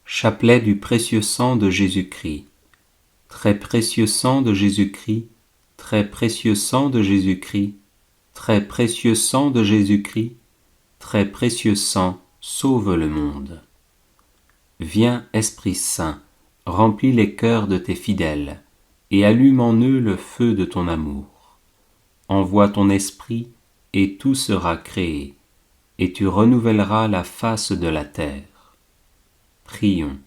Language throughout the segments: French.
Chapelet du précieux sang de Jésus-Christ. Très précieux sang de Jésus-Christ, très précieux sang de Jésus-Christ, très précieux sang de Jésus-Christ, très précieux sang, sauve le monde. Viens, Esprit Saint, remplis les cœurs de tes fidèles, et allume en eux le feu de ton amour. Envoie ton esprit, et tout sera créé, et tu renouvelleras la face de la terre. Prions.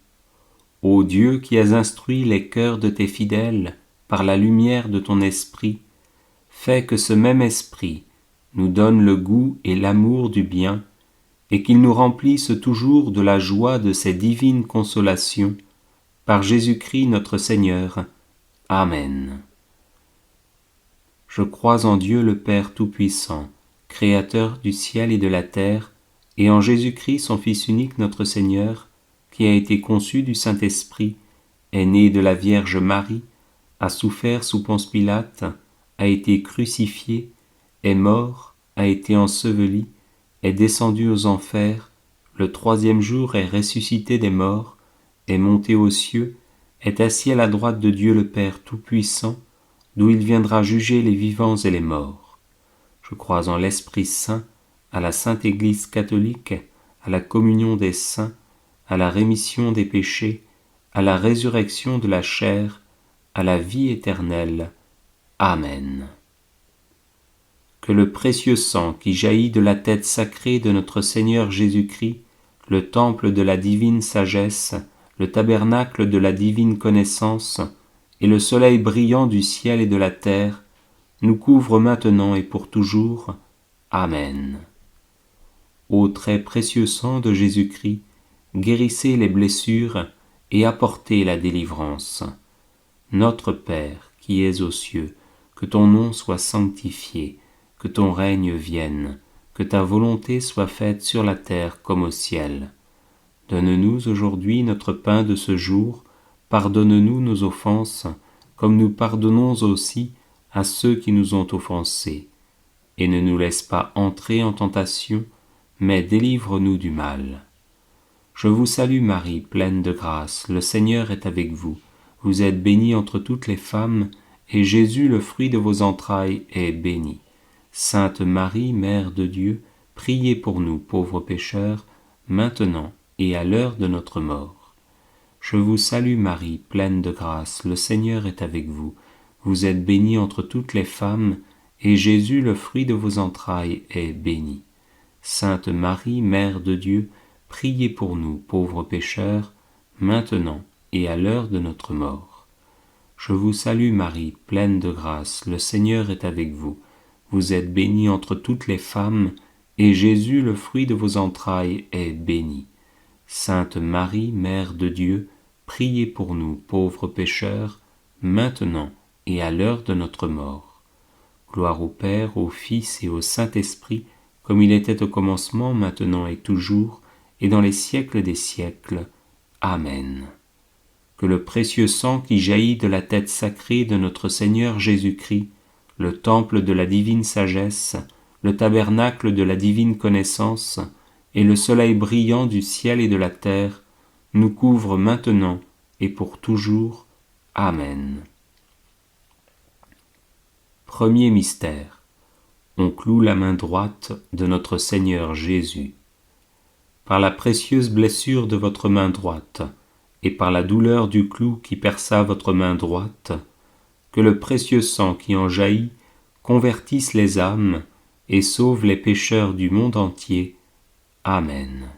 Ô Dieu qui as instruit les cœurs de tes fidèles par la lumière de ton esprit, fais que ce même esprit nous donne le goût et l'amour du bien, et qu'il nous remplisse toujours de la joie de ces divines consolations, par Jésus-Christ notre Seigneur. Amen. Je crois en Dieu le Père Tout-Puissant, Créateur du ciel et de la terre, et en Jésus-Christ son Fils unique notre Seigneur, qui a été conçu du Saint-Esprit, est né de la Vierge Marie, a souffert sous Ponce Pilate, a été crucifié, est mort, a été enseveli, est descendu aux enfers, le troisième jour est ressuscité des morts, est monté aux cieux, est assis à la droite de Dieu le Père Tout-Puissant, d'où il viendra juger les vivants et les morts. Je crois en l'Esprit Saint, à la Sainte Église catholique, à la communion des saints, à la rémission des péchés, à la résurrection de la chair, à la vie éternelle. Amen. Que le précieux sang qui jaillit de la tête sacrée de notre Seigneur Jésus-Christ, le temple de la divine sagesse, le tabernacle de la divine connaissance, et le soleil brillant du ciel et de la terre, nous couvre maintenant et pour toujours. Amen. Ô très précieux sang de Jésus-Christ, guérissez les blessures et apportez la délivrance. Notre Père, qui es aux cieux, que ton nom soit sanctifié, que ton règne vienne, que ta volonté soit faite sur la terre comme au ciel. Donne-nous aujourd'hui notre pain de ce jour, pardonne-nous nos offenses, comme nous pardonnons aussi à ceux qui nous ont offensés. Et ne nous laisse pas entrer en tentation, mais délivre-nous du mal. Je vous salue Marie, pleine de grâce, le Seigneur est avec vous. Vous êtes bénie entre toutes les femmes, et Jésus, le fruit de vos entrailles, est béni. Sainte Marie, Mère de Dieu, priez pour nous pauvres pécheurs, maintenant et à l'heure de notre mort. Je vous salue Marie, pleine de grâce, le Seigneur est avec vous. Vous êtes bénie entre toutes les femmes, et Jésus, le fruit de vos entrailles, est béni. Sainte Marie, Mère de Dieu, priez pour nous, pauvres pécheurs, maintenant et à l'heure de notre mort. Je vous salue Marie, pleine de grâce, le Seigneur est avec vous. Vous êtes bénie entre toutes les femmes, et Jésus, le fruit de vos entrailles, est béni. Sainte Marie, Mère de Dieu, priez pour nous, pauvres pécheurs, maintenant et à l'heure de notre mort. Gloire au Père, au Fils et au Saint-Esprit, comme il était au commencement, maintenant et toujours, et dans les siècles des siècles. Amen. Que le précieux sang qui jaillit de la tête sacrée de notre Seigneur Jésus-Christ, le temple de la divine sagesse, le tabernacle de la divine connaissance, et le soleil brillant du ciel et de la terre, nous couvre maintenant et pour toujours. Amen. Premier mystère. On cloue la main droite de notre Seigneur Jésus. Par la précieuse blessure de votre main droite, et par la douleur du clou qui perça votre main droite, que le précieux sang qui en jaillit convertisse les âmes et sauve les pécheurs du monde entier. Amen.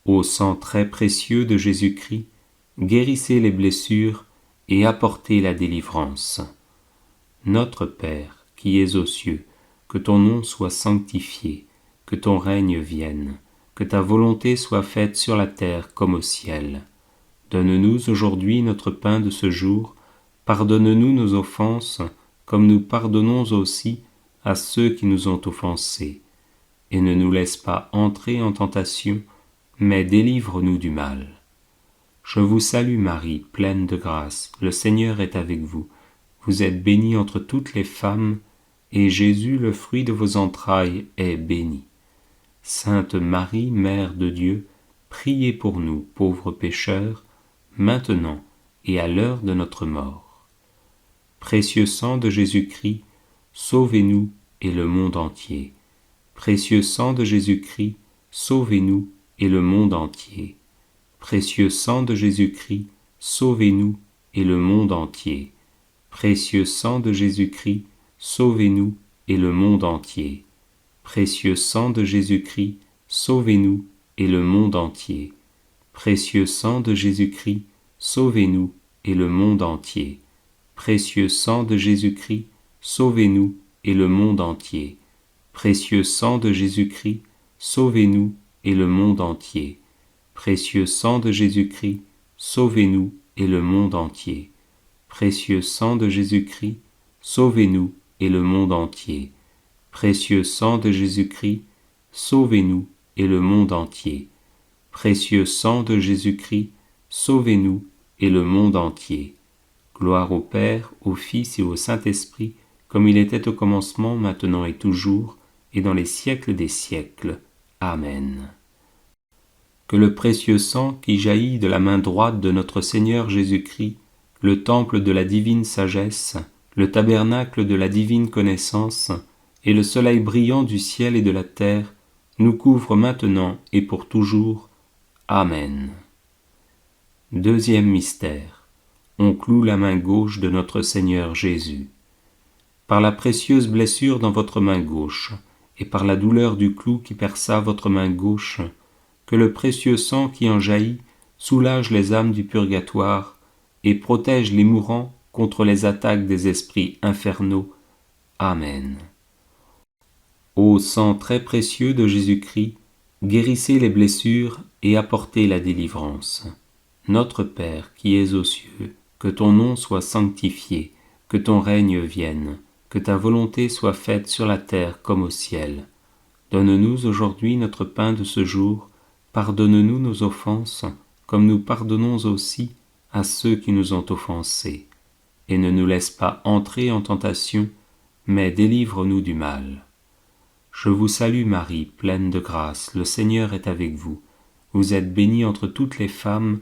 Ô sang très précieux de Jésus-Christ, guérissez les blessures et apportez la délivrance. Notre Père, qui es aux cieux, que ton nom soit sanctifié, que ton règne vienne, que ta volonté soit faite sur la terre comme au ciel. Donne-nous aujourd'hui notre pain de ce jour, pardonne-nous nos offenses, comme nous pardonnons aussi à ceux qui nous ont offensés. Et ne nous laisse pas entrer en tentation, mais délivre-nous du mal. Je vous salue Marie, pleine de grâce, le Seigneur est avec vous. Vous êtes bénie entre toutes les femmes, et Jésus, le fruit de vos entrailles, est béni. Sainte Marie, Mère de Dieu, priez pour nous, pauvres pécheurs, maintenant et à l'heure de notre mort. Précieux sang de Jésus-Christ, sauvez-nous et le monde entier. Précieux sang de Jésus-Christ, sauvez-nous et le monde entier. Précieux sang de Jésus-Christ, sauvez-nous et le monde entier. Précieux sang de Jésus-Christ, sauvez-nous et le monde entier. Précieux sang de Jésus-Christ, sauvez-nous et le monde entier. Précieux sang de Jésus-Christ, sauvez-nous et le monde entier. Précieux sang de Jésus-Christ, sauvez-nous et le monde entier. Précieux sang de Jésus-Christ, sauvez-nous et le monde entier. Précieux sang de Jésus-Christ, sauvez-nous et le monde entier. Précieux sang de Jésus-Christ, sauvez-nous et le monde entier. Précieux sang de Jésus-Christ, sauvez-nous et le monde entier. Précieux sang de Jésus-Christ, sauvez-nous et le monde entier. Gloire au Père, au Fils et au Saint-Esprit, comme il était au commencement, maintenant et toujours, et dans les siècles des siècles. Amen. Que le précieux sang qui jaillit de la main droite de notre Seigneur Jésus-Christ, le temple de la divine sagesse, le tabernacle de la divine connaissance, et le soleil brillant du ciel et de la terre, nous couvre maintenant et pour toujours. Amen. Deuxième mystère. On cloue la main gauche de notre Seigneur Jésus. Par la précieuse blessure dans votre main gauche, et par la douleur du clou qui perça votre main gauche, que le précieux sang qui en jaillit soulage les âmes du purgatoire et protège les mourants contre les attaques des esprits infernaux. Amen. Ô sang très précieux de Jésus-Christ, guérissez les blessures et apportez la délivrance. Notre Père qui es aux cieux, que ton nom soit sanctifié, que ton règne vienne, que ta volonté soit faite sur la terre comme au ciel. Donne-nous aujourd'hui notre pain de ce jour, pardonne-nous nos offenses, comme nous pardonnons aussi à ceux qui nous ont offensés. Et ne nous laisse pas entrer en tentation, mais délivre-nous du mal. Je vous salue Marie, pleine de grâce, le Seigneur est avec vous. Vous êtes bénie entre toutes les femmes,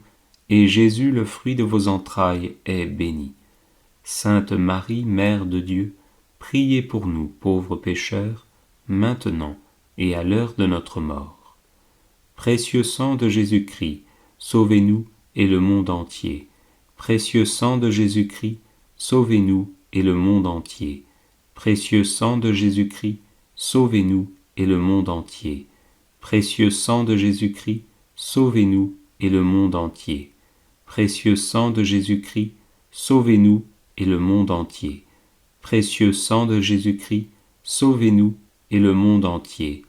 et Jésus, le fruit de vos entrailles, est béni. Sainte Marie, Mère de Dieu, priez pour nous, pauvres pécheurs, maintenant et à l'heure de notre mort. Précieux sang de Jésus-Christ, sauvez-nous et le monde entier. Précieux sang de Jésus-Christ, sauvez-nous et le monde entier. Précieux sang de Jésus-Christ, sauvez-nous et le monde entier. Précieux sang de Jésus-Christ, sauvez-nous et le monde entier. Précieux sang de Jésus-Christ, sauvez-nous et le monde entier. Précieux sang de Jésus-Christ, sauvez-nous et le monde entier.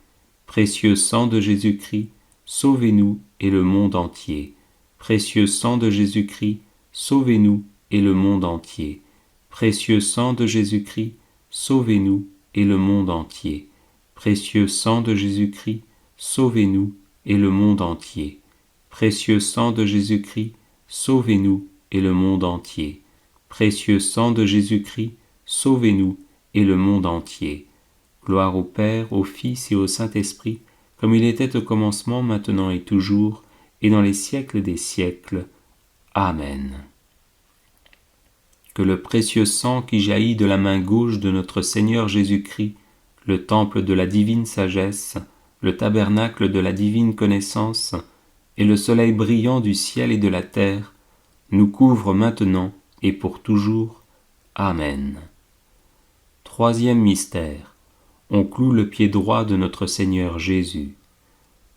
Précieux sang de Jésus-Christ, sauvez-nous et le monde entier. Précieux sang de Jésus-Christ, sauvez-nous et le monde entier. Précieux sang de Jésus-Christ, sauvez-nous et le monde entier. Précieux sang de Jésus-Christ, sauvez-nous et le monde entier. Précieux sang de Jésus-Christ, sauvez-nous et le monde entier. Précieux sang de Jésus-Christ, sauvez-nous et le monde entier. Gloire au Père, au Fils et au Saint-Esprit, comme il était au commencement, maintenant et toujours, et dans les siècles des siècles. Amen. Que le précieux sang qui jaillit de la main gauche de notre Seigneur Jésus-Christ, le temple de la divine sagesse, le tabernacle de la divine connaissance, et le soleil brillant du ciel et de la terre, nous couvre maintenant et pour toujours. Amen. Troisième mystère. On cloue le pied droit de notre Seigneur Jésus.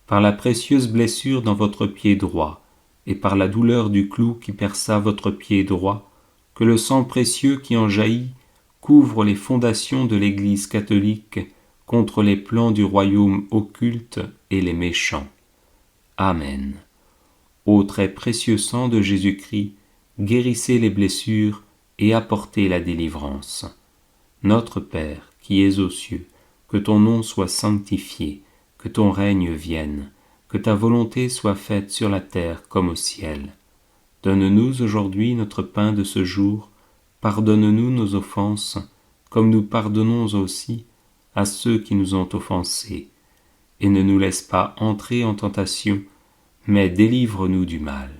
Par la précieuse blessure dans votre pied droit, et par la douleur du clou qui perça votre pied droit, que le sang précieux qui en jaillit couvre les fondations de l'Église catholique contre les plans du royaume occulte et les méchants. Amen. Ô très précieux sang de Jésus-Christ, guérissez les blessures et apportez la délivrance. Notre Père, qui es aux cieux, que ton nom soit sanctifié, que ton règne vienne, que ta volonté soit faite sur la terre comme au ciel. Donne-nous aujourd'hui notre pain de ce jour, pardonne-nous nos offenses, comme nous pardonnons aussi à ceux qui nous ont offensés, et ne nous laisse pas entrer en tentation, mais délivre-nous du mal.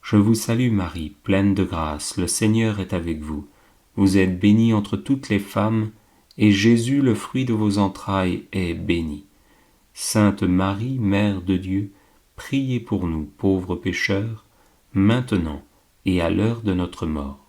Je vous salue Marie, pleine de grâce, le Seigneur est avec vous. Vous êtes bénie entre toutes les femmes, et Jésus, le fruit de vos entrailles, est béni. Sainte Marie, Mère de Dieu, priez pour nous, pauvres pécheurs, maintenant et à l'heure de notre mort.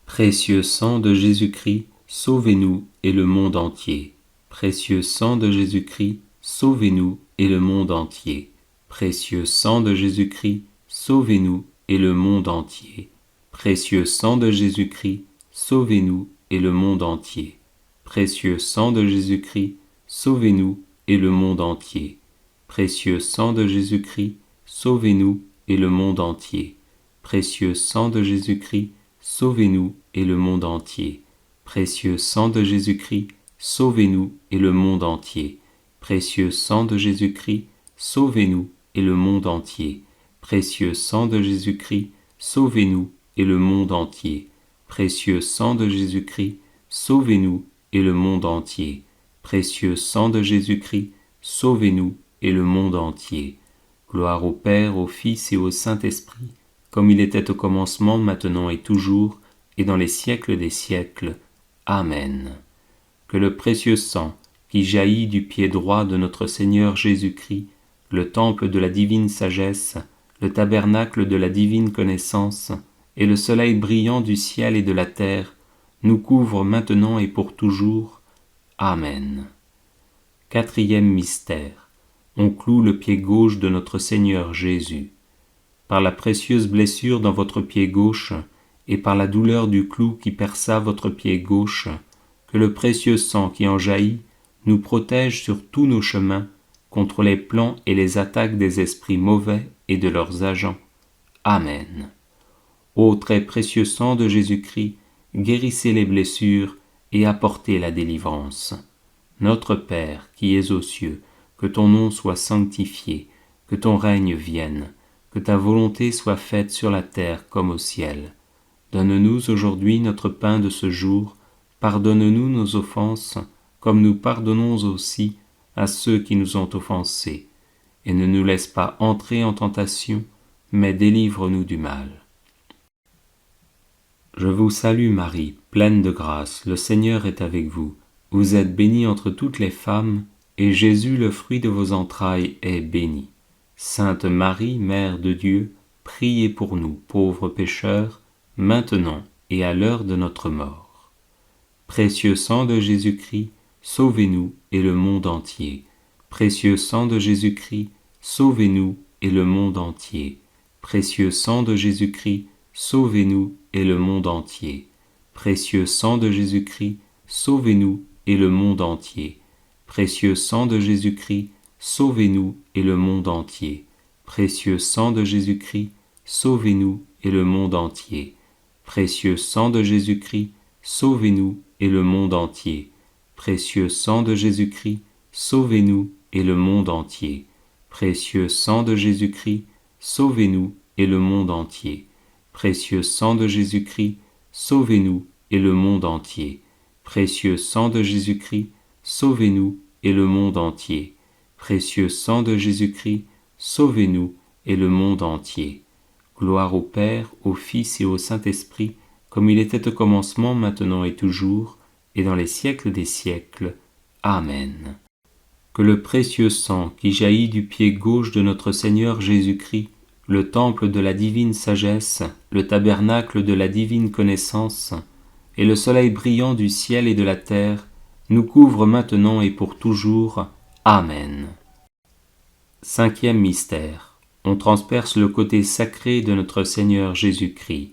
Précieux sang de Jésus-Christ, sauvez-nous et le monde entier. Précieux sang de Jésus-Christ, sauvez-nous et le monde entier. Précieux sang de Jésus-Christ, sauvez-nous et le monde entier. Précieux sang de Jésus-Christ, sauvez-nous et le monde entier. Précieux sang de Jésus-Christ, sauvez-nous et le monde entier. Précieux sang de Jésus-Christ, sauvez-nous et le monde entier. Précieux sang de Jésus-Christ, sauvez-nous et le monde entier. Précieux sang de Jésus-Christ, sauvez-nous et le monde entier. Précieux sang de Jésus-Christ, sauvez-nous et le monde entier. Précieux sang de Jésus-Christ, sauvez-nous et le monde entier. Précieux sang de Jésus-Christ, sauvez-nous et le monde entier. Précieux sang de Jésus-Christ, sauvez-nous et le monde entier. Gloire au Père, au Fils et au Saint-Esprit, comme il était au commencement, maintenant et toujours, et dans les siècles des siècles. Amen. Que le précieux sang qui jaillit du pied droit de notre Seigneur Jésus-Christ, le temple de la divine sagesse, le tabernacle de la divine connaissance, et le soleil brillant du ciel et de la terre, nous couvre maintenant et pour toujours. Amen. Quatrième mystère. On cloue le pied gauche de notre Seigneur Jésus. Par la précieuse blessure dans votre pied gauche, et par la douleur du clou qui perça votre pied gauche, que le précieux sang qui en jaillit nous protège sur tous nos chemins contre les plans et les attaques des esprits mauvais et de leurs agents. Amen. Ô très précieux sang de Jésus-Christ, guérissez les blessures et apportez la délivrance. Notre Père qui es aux cieux, que ton nom soit sanctifié, que ton règne vienne, que ta volonté soit faite sur la terre comme au ciel. Donne-nous aujourd'hui notre pain de ce jour, pardonne-nous nos offenses, comme nous pardonnons aussi à ceux qui nous ont offensés, et ne nous laisse pas entrer en tentation, mais délivre-nous du mal. Je vous salue Marie, pleine de grâce, le Seigneur est avec vous. Vous êtes bénie entre toutes les femmes, et Jésus, le fruit de vos entrailles, est béni. Sainte Marie, Mère de Dieu, priez pour nous, pauvres pécheurs, maintenant et à l'heure de notre mort. Précieux sang de Jésus-Christ, sauvez-nous et le monde entier. Précieux sang de Jésus-Christ, sauvez-nous et le monde entier. Précieux sang de Jésus-Christ, sauvez-nous et le monde entier. Précieux sang de Jésus-Christ, sauvez-nous et le monde entier. Précieux sang de Jésus-Christ, sauvez-nous et le monde entier. Précieux sang de Jésus-Christ, sauvez-nous et le monde entier. Précieux sang de Jésus-Christ, sauvez-nous et le monde entier. Précieux sang de Jésus-Christ, sauvez-nous et le monde entier. Précieux sang de Jésus-Christ, sauvez-nous et le monde entier. Précieux sang de Jésus-Christ, sauvez-nous et le monde entier. Précieux sang de Jésus-Christ, sauvez-nous et le monde entier. Précieux sang de Jésus-Christ, sauvez-nous et le monde entier. Gloire au Père, au Fils et au Saint-Esprit, comme il était au commencement, maintenant et toujours, et dans les siècles des siècles. Amen. Que le précieux sang qui jaillit du pied gauche de notre Seigneur Jésus-Christ, le temple de la divine sagesse, le tabernacle de la divine connaissance, et le soleil brillant du ciel et de la terre, nous couvre maintenant et pour toujours. Amen. Cinquième mystère. On transperce le côté sacré de notre Seigneur Jésus-Christ.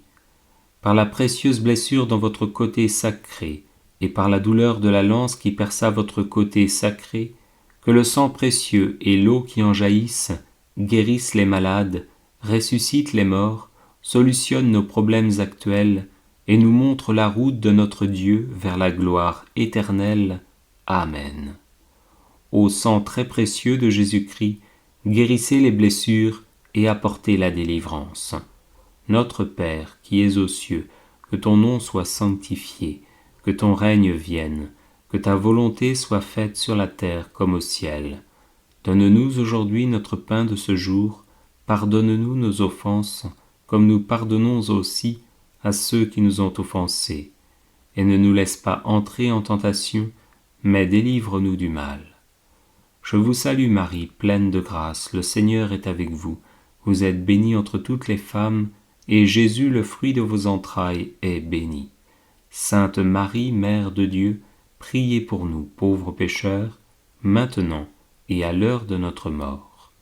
Par la précieuse blessure dans votre côté sacré, et par la douleur de la lance qui perça votre côté sacré, que le sang précieux et l'eau qui en jaillissent guérissent les malades, ressuscitent les morts, solutionnent nos problèmes actuels, et nous montrent la route de notre Dieu vers la gloire éternelle. Amen. Ô sang très précieux de Jésus-Christ, guérissez les blessures et apportez la délivrance. Notre Père, qui es aux cieux, que ton nom soit sanctifié, que ton règne vienne, que ta volonté soit faite sur la terre comme au ciel. Donne-nous aujourd'hui notre pain de ce jour. Pardonne-nous nos offenses, comme nous pardonnons aussi à ceux qui nous ont offensés. Et ne nous laisse pas entrer en tentation, mais délivre-nous du mal. Je vous salue Marie, pleine de grâce, le Seigneur est avec vous. Vous êtes bénie entre toutes les femmes, et Jésus, le fruit de vos entrailles, est béni. Sainte Marie, Mère de Dieu, priez pour nous, pauvres pécheurs, maintenant et à l'heure de notre mort.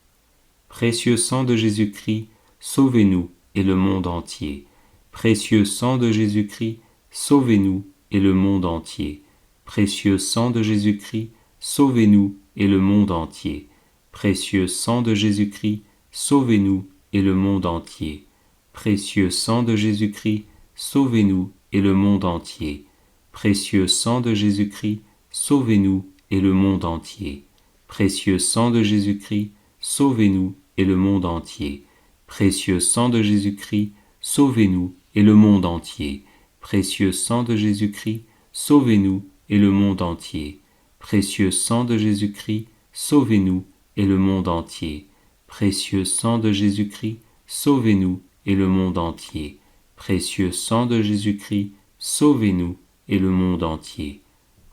Précieux sang de Jésus-Christ, sauvez-nous et le monde entier. Précieux sang de Jésus-Christ, sauvez-nous et le monde entier. Précieux sang de Jésus-Christ, sauvez-nous et le monde entier. Précieux sang de Jésus-Christ, sauvez-nous et le monde entier. Précieux sang de Jésus-Christ, sauvez-nous et le monde entier. Précieux sang de Jésus-Christ, sauvez-nous et le monde entier. Précieux sang de Jésus-Christ, sauvez-nous et le monde entier. Précieux sang de Jésus-Christ, sauvez-nous et le monde entier. Précieux sang de Jésus-Christ, sauvez-nous et le monde entier. Précieux sang de Jésus-Christ, sauvez-nous et le monde entier. Précieux sang de Jésus-Christ, sauvez-nous et le monde entier. Précieux sang de Jésus-Christ, sauvez-nous et le monde entier.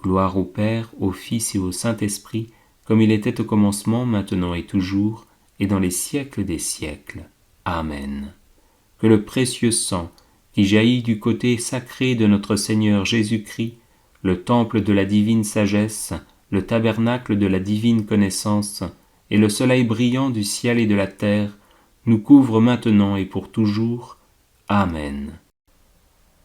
Gloire au Père, au Fils et au Saint-Esprit, comme il était au commencement, maintenant et toujours, et dans les siècles des siècles. Amen. Que le précieux sang, qui jaillit du côté sacré de notre Seigneur Jésus-Christ, le temple de la divine sagesse, le tabernacle de la divine connaissance, et le soleil brillant du ciel et de la terre, nous couvre maintenant et pour toujours. Amen.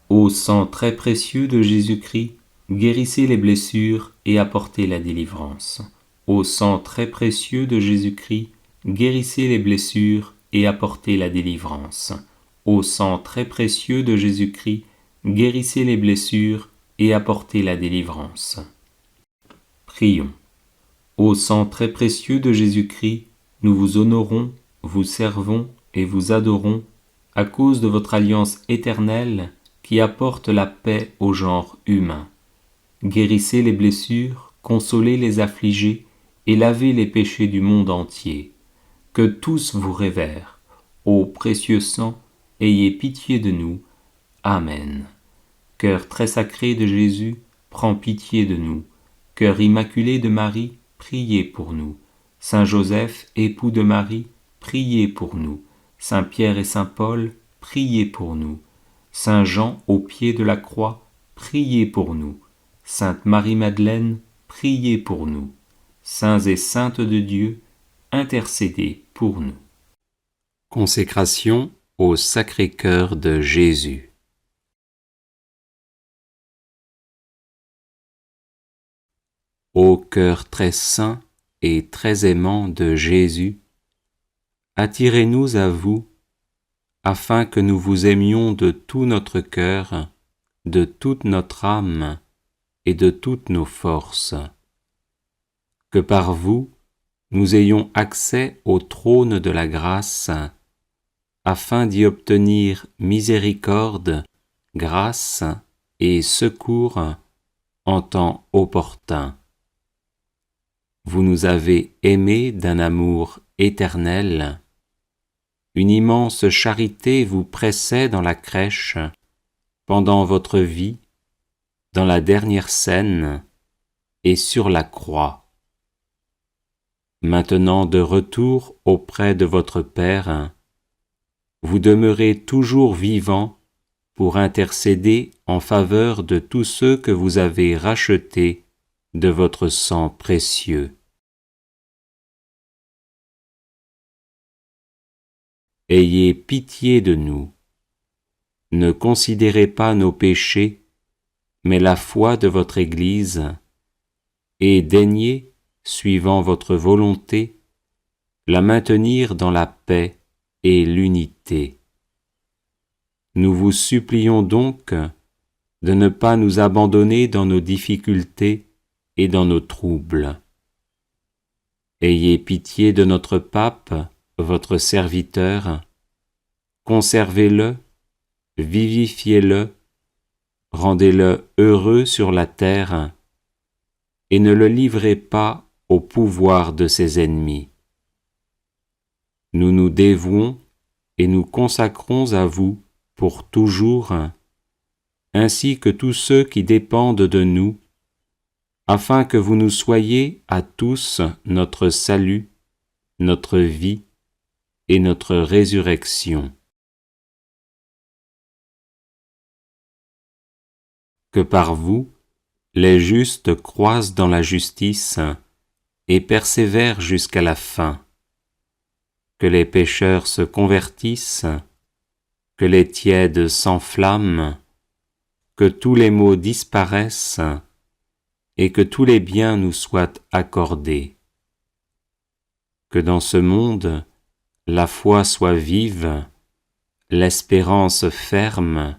Ô sang très précieux de Jésus-Christ, guérissez les blessures et apportez la délivrance. Ô sang très précieux de Jésus-Christ, guérissez les blessures et apportez la délivrance. Ô sang très précieux de Jésus-Christ, guérissez les blessures et apportez la délivrance. Prions. Ô sang très précieux de Jésus-Christ, nous vous honorons, vous servons et vous adorons à cause de votre alliance éternelle qui apporte la paix au genre humain. Guérissez les blessures, consolez les affligés et lavez les péchés du monde entier. Que tous vous révèrent. Ô précieux sang, ayez pitié de nous. Amen. Cœur très sacré de Jésus, prends pitié de nous. Cœur immaculé de Marie, priez pour nous. Saint Joseph, époux de Marie, priez pour nous. Saint Pierre et Saint Paul, priez pour nous. Saint Jean, au pied de la croix, priez pour nous. Sainte Marie-Madeleine, priez pour nous. Saints et saintes de Dieu, intercédez pour nous. Consécration au Sacré-Cœur de Jésus. Ô cœur très saint et très aimant de Jésus, attirez-nous à vous, afin que nous vous aimions de tout notre cœur, de toute notre âme et de toutes nos forces. Que par vous, nous ayons accès au trône de la grâce, afin d'y obtenir miséricorde, grâce et secours en temps opportun. Vous nous avez aimés d'un amour éternel. Une immense charité vous pressait dans la crèche, pendant votre vie, dans la dernière scène et sur la croix. Maintenant de retour auprès de votre Père, vous demeurez toujours vivant pour intercéder en faveur de tous ceux que vous avez rachetés de votre sang précieux. Ayez pitié de nous. Ne considérez pas nos péchés, mais la foi de votre Église, et daignez, suivant votre volonté, la maintenir dans la paix et l'unité. Nous vous supplions donc de ne pas nous abandonner dans nos difficultés et dans nos troubles. Ayez pitié de notre pape, votre serviteur, conservez-le, vivifiez-le, rendez-le heureux sur la terre, et ne le livrez pas au pouvoir de ses ennemis. Nous nous dévouons et nous consacrons à vous pour toujours, ainsi que tous ceux qui dépendent de nous, afin que vous nous soyez à tous notre salut, notre vie et notre résurrection. Que par vous, les justes croissent dans la justice et persévèrent jusqu'à la fin. Que les pécheurs se convertissent, que les tièdes s'enflamment, que tous les maux disparaissent et que tous les biens nous soient accordés. Que dans ce monde, la foi soit vive, l'espérance ferme,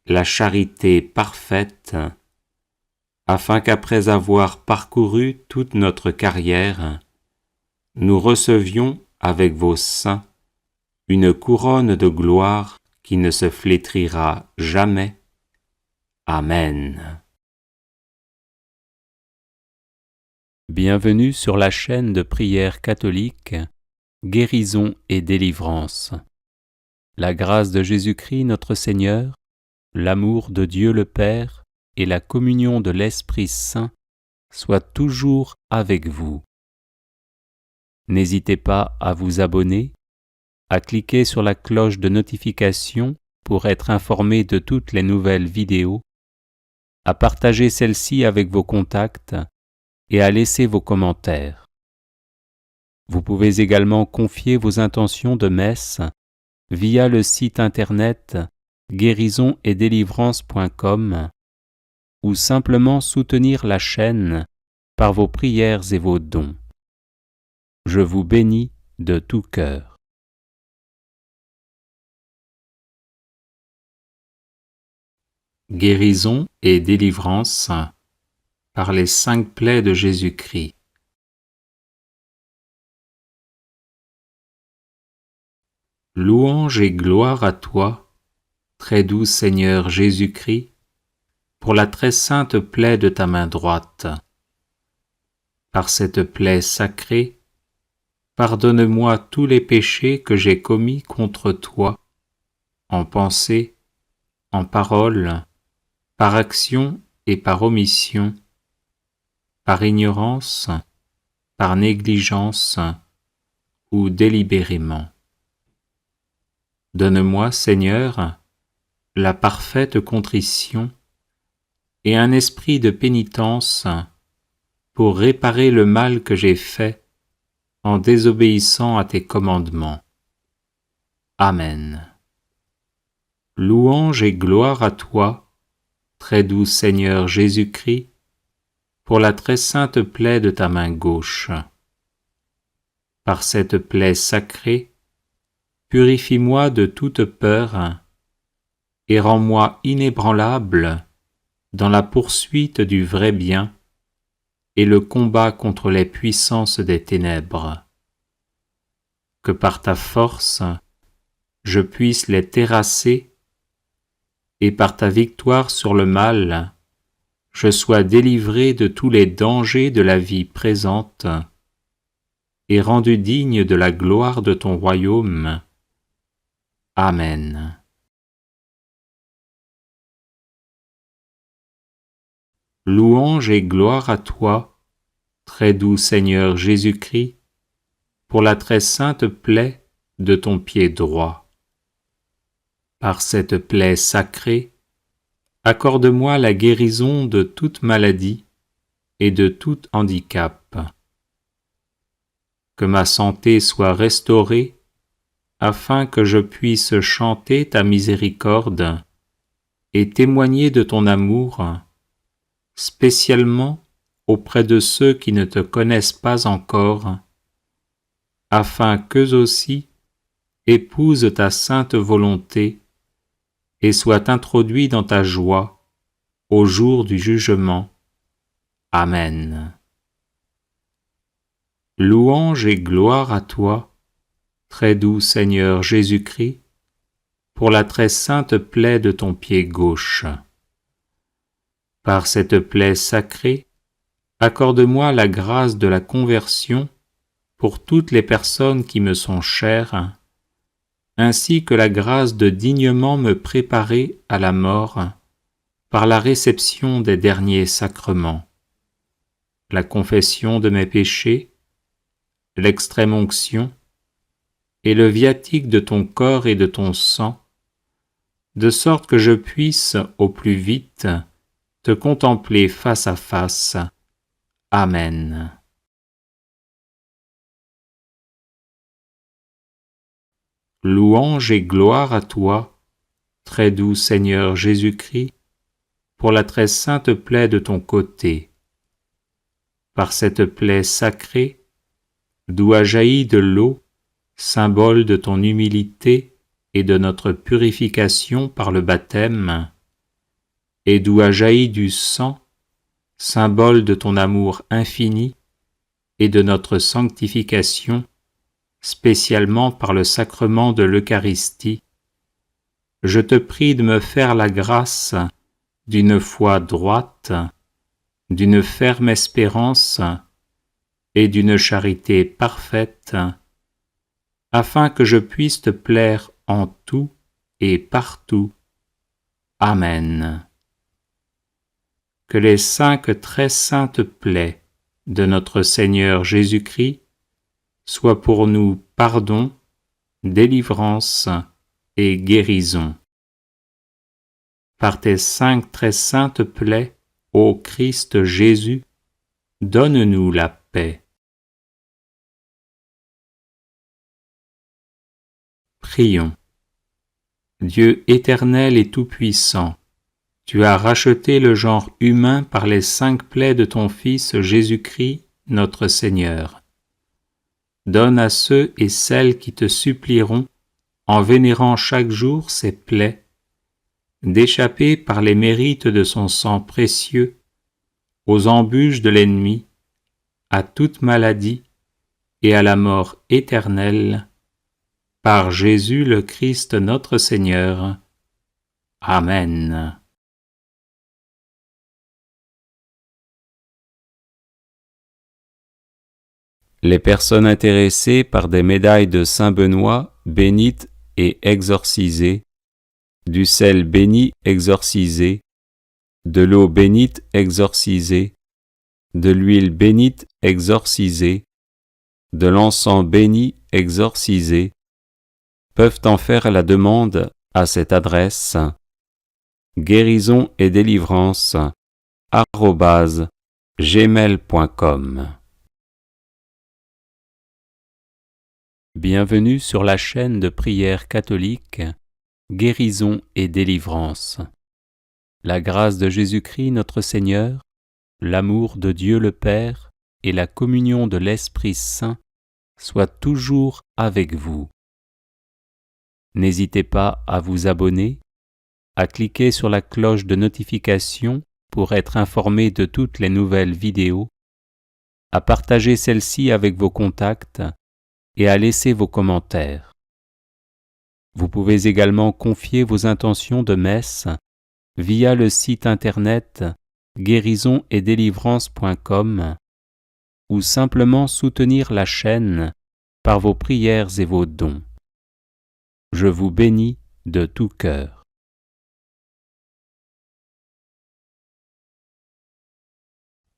la charité parfaite, afin qu'après avoir parcouru toute notre carrière, nous recevions avec vos saints une couronne de gloire qui ne se flétrira jamais. Amen. Bienvenue sur la chaîne de prière catholique, Guérison et délivrance. La grâce de Jésus-Christ notre Seigneur, l'amour de Dieu le Père et la communion de l'Esprit Saint soient toujours avec vous. N'hésitez pas à vous abonner, à cliquer sur la cloche de notification pour être informé de toutes les nouvelles vidéos, à partager celle-ci avec vos contacts et à laisser vos commentaires. Vous pouvez également confier vos intentions de messe via le site internet guérisonetdélivrance.com ou simplement soutenir la chaîne par vos prières et vos dons. Je vous bénis de tout cœur. Guérison et délivrance par les 5 plaies de Jésus-Christ. Louange et gloire à toi, très doux Seigneur Jésus-Christ, pour la très sainte plaie de ta main droite. Par cette plaie sacrée, pardonne-moi tous les péchés que j'ai commis contre toi, en pensée, en parole, par action et par omission, par ignorance, par négligence ou délibérément. Donne-moi, Seigneur, la parfaite contrition et un esprit de pénitence pour réparer le mal que j'ai fait en désobéissant à tes commandements. Amen. Louange et gloire à toi, très doux Seigneur Jésus-Christ, pour la très sainte plaie de ta main gauche. Par cette plaie sacrée, purifie-moi de toute peur et rends-moi inébranlable dans la poursuite du vrai bien et le combat contre les puissances des ténèbres. Que par ta force, je puisse les terrasser et par ta victoire sur le mal, je sois délivré de tous les dangers de la vie présente et rendu digne de la gloire de ton royaume. Amen. Louange et gloire à toi, très doux Seigneur Jésus-Christ, pour la très sainte plaie de ton pied droit. Par cette plaie sacrée, accorde-moi la guérison de toute maladie et de tout handicap. Que ma santé soit restaurée, afin que je puisse chanter ta miséricorde et témoigner de ton amour, spécialement auprès de ceux qui ne te connaissent pas encore, afin qu'eux aussi épousent ta sainte volonté et soient introduits dans ta joie au jour du jugement. Amen. Louange et gloire à toi, très doux Seigneur Jésus-Christ, pour la très sainte plaie de ton pied gauche. Par cette plaie sacrée, accorde-moi la grâce de la conversion pour toutes les personnes qui me sont chères, ainsi que la grâce de dignement me préparer à la mort par la réception des derniers sacrements, la confession de mes péchés, l'extrême-onction et le viatique de ton corps et de ton sang, de sorte que je puisse, au plus vite, te contempler face à face. Amen. Louange et gloire à toi, très doux Seigneur Jésus-Christ, pour la très sainte plaie de ton côté. Par cette plaie sacrée, d'où a jailli de l'eau, symbole de ton humilité et de notre purification par le baptême, et d'où a jailli du sang, symbole de ton amour infini et de notre sanctification, spécialement par le sacrement de l'Eucharistie, je te prie de me faire la grâce d'une foi droite, d'une ferme espérance et d'une charité parfaite, afin que je puisse te plaire en tout et partout. Amen. Que les 5 très saintes plaies de notre Seigneur Jésus-Christ soient pour nous pardon, délivrance et guérison. Par tes 5 très saintes plaies, ô Christ Jésus, donne-nous la paix. Prions. Dieu éternel et tout-puissant, tu as racheté le genre humain par les 5 plaies de ton Fils Jésus-Christ, notre Seigneur. Donne à ceux et celles qui te supplieront, en vénérant chaque jour ces plaies, d'échapper par les mérites de son sang précieux aux embûches de l'ennemi, à toute maladie et à la mort éternelle, par Jésus le Christ notre Seigneur. Amen. Les personnes intéressées par des médailles de Saint-Benoît bénites et exorcisées, du sel béni exorcisé, de l'eau bénite exorcisée, de l'huile bénite exorcisée, de l'encens béni exorcisé, peuvent en faire la demande à cette adresse guérison et délivrance @gmail.com. Bienvenue sur la chaîne de prière catholique Guérison et délivrance. La grâce de Jésus-Christ notre Seigneur, l'amour de Dieu le Père et la communion de l'Esprit Saint soient toujours avec vous. N'hésitez pas à vous abonner, à cliquer sur la cloche de notification pour être informé de toutes les nouvelles vidéos, à partager celle-ci avec vos contacts et à laisser vos commentaires. Vous pouvez également confier vos intentions de messe via le site internet guérisonetdélivrance.com ou simplement soutenir la chaîne par vos prières et vos dons. Je vous bénis de tout cœur.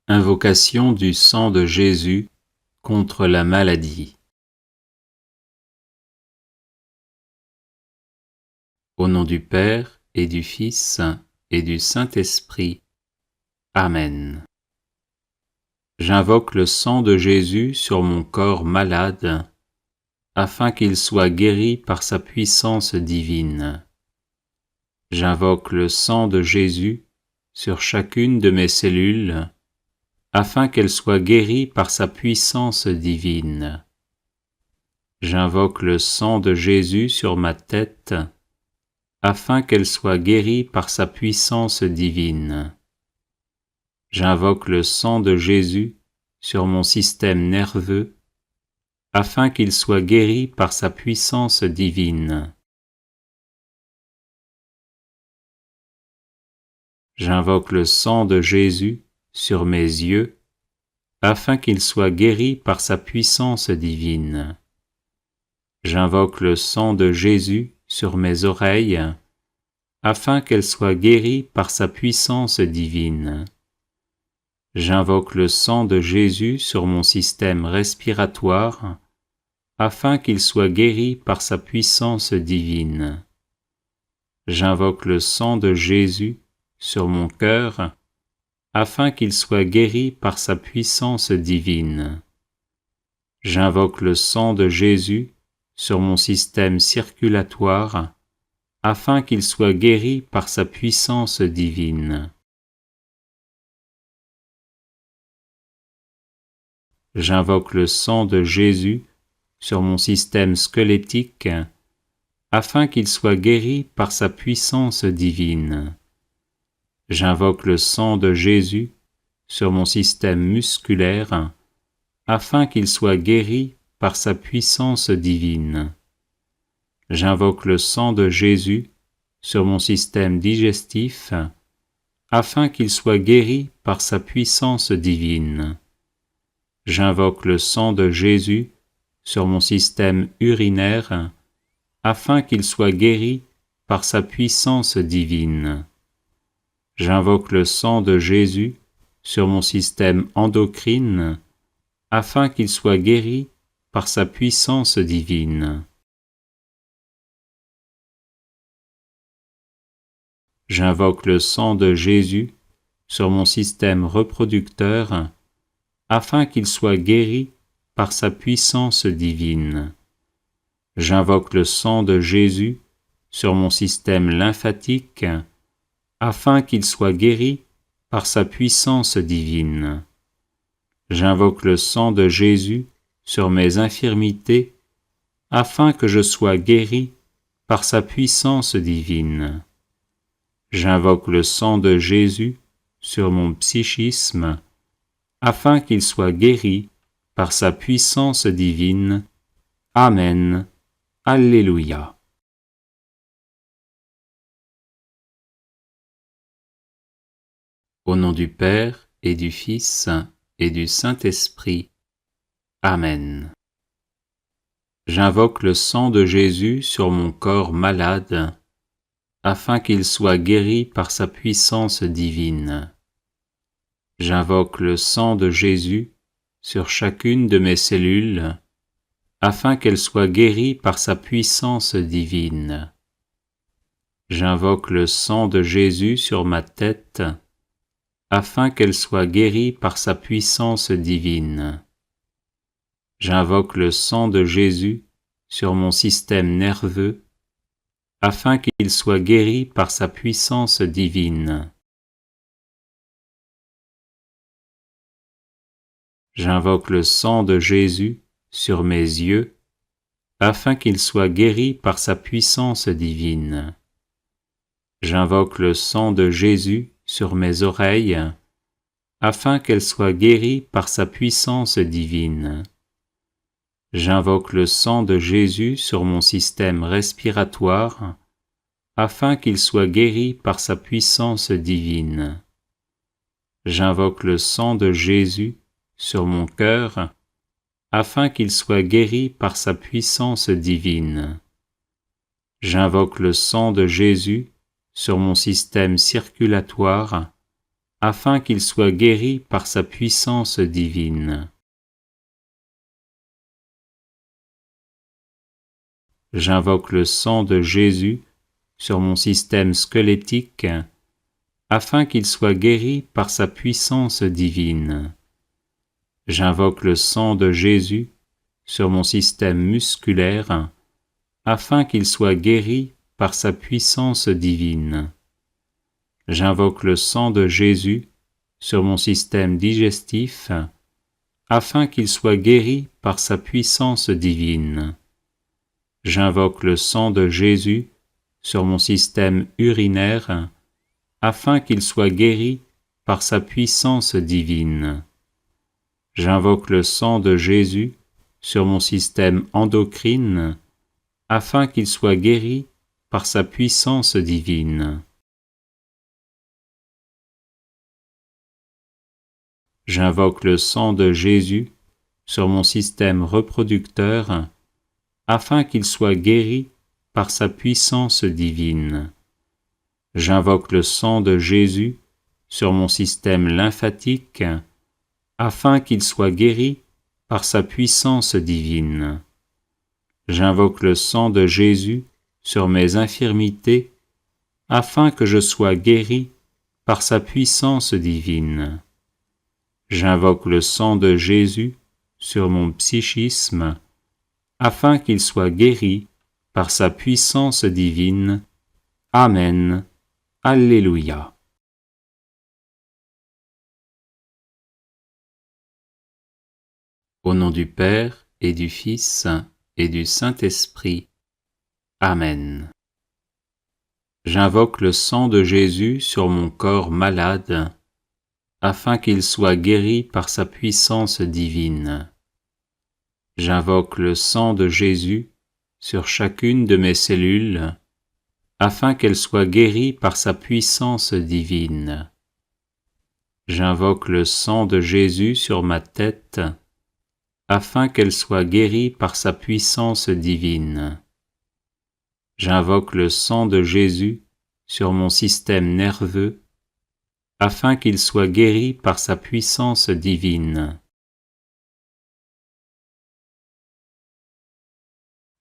Invocation du sang de Jésus contre la maladie. Au nom du Père et du Fils et du Saint-Esprit. Amen. J'invoque le sang de Jésus sur mon corps malade, afin qu'il soit guéri par sa puissance divine. J'invoque le sang de Jésus sur chacune de mes cellules, afin qu'elles soient guéries par sa puissance divine. J'invoque le sang de Jésus sur ma tête, afin qu'elle soit guérie par sa puissance divine. J'invoque le sang de Jésus sur mon système nerveux, afin qu'il soit guéri par sa puissance divine. J'invoque le sang de Jésus sur mes yeux, afin qu'il soit guéri par sa puissance divine. J'invoque le sang de Jésus sur mes oreilles, afin qu'elles soient guéries par sa puissance divine. J'invoque le sang de Jésus sur mon système respiratoire, afin qu'il soit guéri par sa puissance divine. J'invoque le sang de Jésus sur mon cœur, afin qu'il soit guéri par sa puissance divine. J'invoque le sang de Jésus sur mon système circulatoire, afin qu'il soit guéri par sa puissance divine. J'invoque le sang de Jésus sur mon système squelettique, afin qu'il soit guéri par sa puissance divine. J'invoque le sang de Jésus sur mon système musculaire, afin qu'il soit guéri par sa puissance divine. J'invoque le sang de Jésus sur mon système digestif, afin qu'il soit guéri par sa puissance divine. J'invoque le sang de Jésus sur mon système urinaire, afin qu'il soit guéri par sa puissance divine. J'invoque le sang de Jésus sur mon système endocrine, afin qu'il soit guéri par sa puissance divine. J'invoque le sang de Jésus sur mon système reproducteur, afin qu'il soit guéri par sa puissance divine. J'invoque le sang de Jésus sur mon système lymphatique, afin qu'il soit guéri par sa puissance divine. J'invoque le sang de Jésus sur mes infirmités, afin que je sois guéri par sa puissance divine. J'invoque le sang de Jésus sur mon psychisme, afin qu'il soit guéri par sa puissance divine. Amen. Alléluia. Au nom du Père et du Fils et du Saint-Esprit. Amen. J'invoque le sang de Jésus sur mon corps malade, afin qu'il soit guéri par sa puissance divine. J'invoque le sang de Jésus sur chacune de mes cellules, afin qu'elles soient guéries par sa puissance divine. J'invoque le sang de Jésus sur ma tête, afin qu'elle soit guérie par sa puissance divine. J'invoque le sang de Jésus sur mon système nerveux, afin qu'il soit guéri par sa puissance divine. J'invoque le sang de Jésus sur mes yeux, afin qu'il soit guéri par sa puissance divine. J'invoque le sang de Jésus sur mes oreilles, afin qu'elles soient guéries par sa puissance divine. J'invoque le sang de Jésus sur mon système respiratoire, afin qu'il soit guéri par sa puissance divine. J'invoque le sang de Jésus sur mon cœur, afin qu'il soit guéri par sa puissance divine. J'invoque le sang de Jésus sur mon système circulatoire, afin qu'il soit guéri par sa puissance divine. J'invoque le sang de Jésus sur mon système squelettique, afin qu'il soit guéri par sa puissance divine. J'invoque le sang de Jésus sur mon système musculaire, afin qu'il soit guéri par sa puissance divine. J'invoque le sang de Jésus sur mon système digestif, afin qu'il soit guéri par sa puissance divine. J'invoque le sang de Jésus sur mon système urinaire, afin qu'il soit guéri par sa puissance divine. J'invoque le sang de Jésus sur mon système endocrine, afin qu'il soit guéri par sa puissance divine. J'invoque le sang de Jésus sur mon système reproducteur afin qu'il soit guéri par sa puissance divine. J'invoque le sang de Jésus sur mon système lymphatique afin qu'il soit guéri par sa puissance divine. J'invoque le sang de Jésus sur mes infirmités afin que je sois guéri par sa puissance divine. J'invoque le sang de Jésus sur mon psychisme afin qu'il soit guéri par sa puissance divine. Amen. Alléluia. Au nom du Père et du Fils et du Saint-Esprit. Amen. J'invoque le sang de Jésus sur mon corps malade, afin qu'il soit guéri par sa puissance divine. J'invoque le sang de Jésus sur chacune de mes cellules, afin qu'elles soient guéries par sa puissance divine. J'invoque le sang de Jésus sur ma tête, afin qu'elle soit guérie par sa puissance divine. J'invoque le sang de Jésus sur mon système nerveux, afin qu'il soit guéri par sa puissance divine.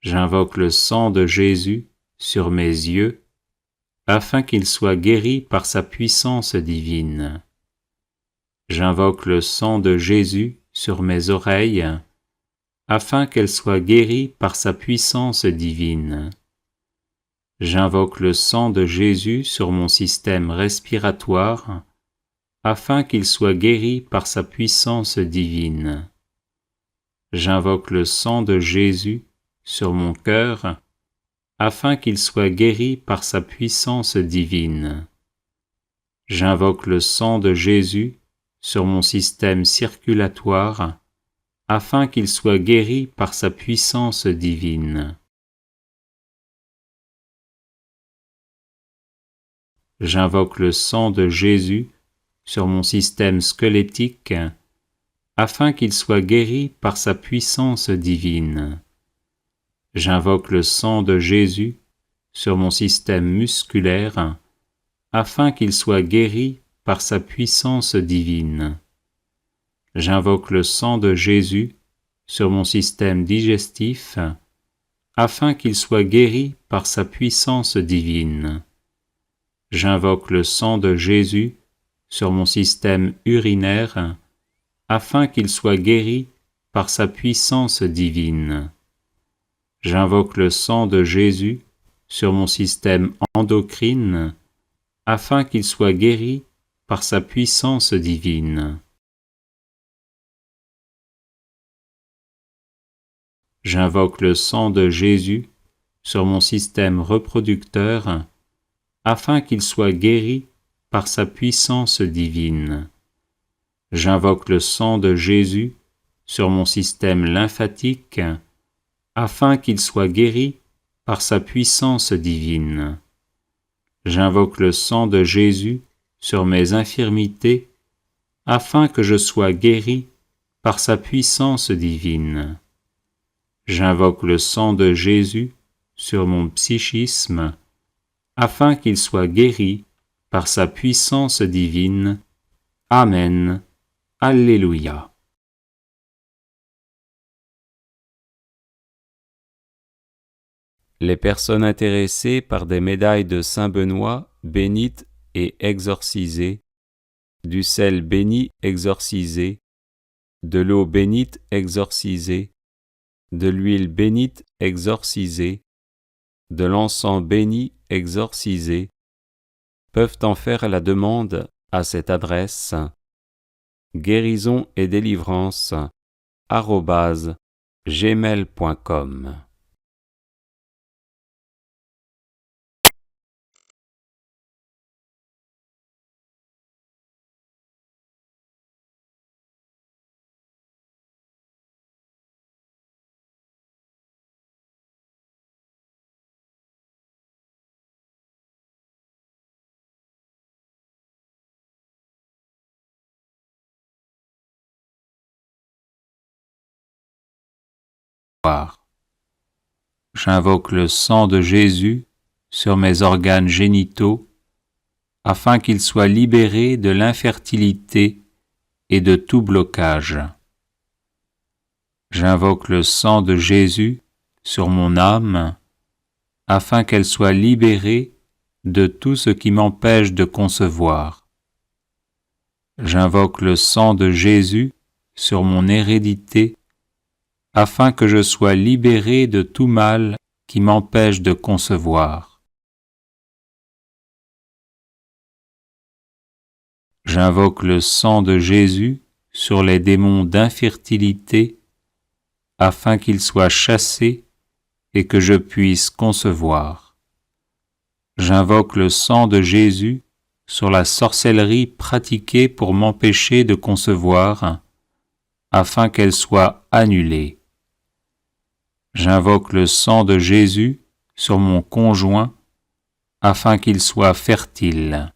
J'invoque le sang de Jésus sur mes yeux, afin qu'il soit guéri par sa puissance divine. J'invoque le sang de Jésus sur mes oreilles, afin qu'elles soient guéries par sa puissance divine. J'invoque le sang de Jésus sur mon système respiratoire, afin qu'il soit guéri par sa puissance divine. J'invoque le sang de Jésus sur mon cœur, afin qu'il soit guéri par sa puissance divine. J'invoque le sang de Jésus sur mon système circulatoire, afin qu'il soit guéri par sa puissance divine. J'invoque le sang de Jésus sur mon système squelettique, afin qu'il soit guéri par sa puissance divine. J'invoque le sang de Jésus sur mon système musculaire, afin qu'il soit guéri par sa puissance divine. J'invoque le sang de Jésus sur mon système digestif, afin qu'il soit guéri par sa puissance divine. J'invoque le sang de Jésus sur mon système urinaire, afin qu'il soit guéri par sa puissance divine. J'invoque le sang de Jésus sur mon système endocrine, afin qu'il soit guéri par sa puissance divine. J'invoque le sang de Jésus sur mon système reproducteur, afin qu'il soit guéri par sa puissance divine. J'invoque le sang de Jésus sur mon système lymphatique, afin qu'il soit guéri par sa puissance divine. J'invoque le sang de Jésus sur mes infirmités, afin que je sois guéri par sa puissance divine. J'invoque le sang de Jésus sur mon psychisme, afin qu'il soit guéri par sa puissance divine. Amen. Alléluia. Les personnes intéressées par des médailles de Saint Benoît bénites et exorcisées, du sel béni exorcisé, de l'eau bénite exorcisée, de l'huile bénite exorcisée, de l'encens béni exorcisé, peuvent en faire la demande à cette adresse guérison et délivrance @gmail.com J'invoque le sang de Jésus sur mes organes génitaux, afin qu'ils soient libérés de l'infertilité et de tout blocage. J'invoque le sang de Jésus sur mon âme, afin qu'elle soit libérée de tout ce qui m'empêche de concevoir. J'invoque le sang de Jésus sur mon hérédité, afin que je sois libéré de tout mal qui m'empêche de concevoir. J'invoque le sang de Jésus sur les démons d'infertilité, afin qu'ils soient chassés et que je puisse concevoir. J'invoque le sang de Jésus sur la sorcellerie pratiquée pour m'empêcher de concevoir, afin qu'elle soit annulée. J'invoque le sang de Jésus sur mon conjoint, afin qu'il soit fertile.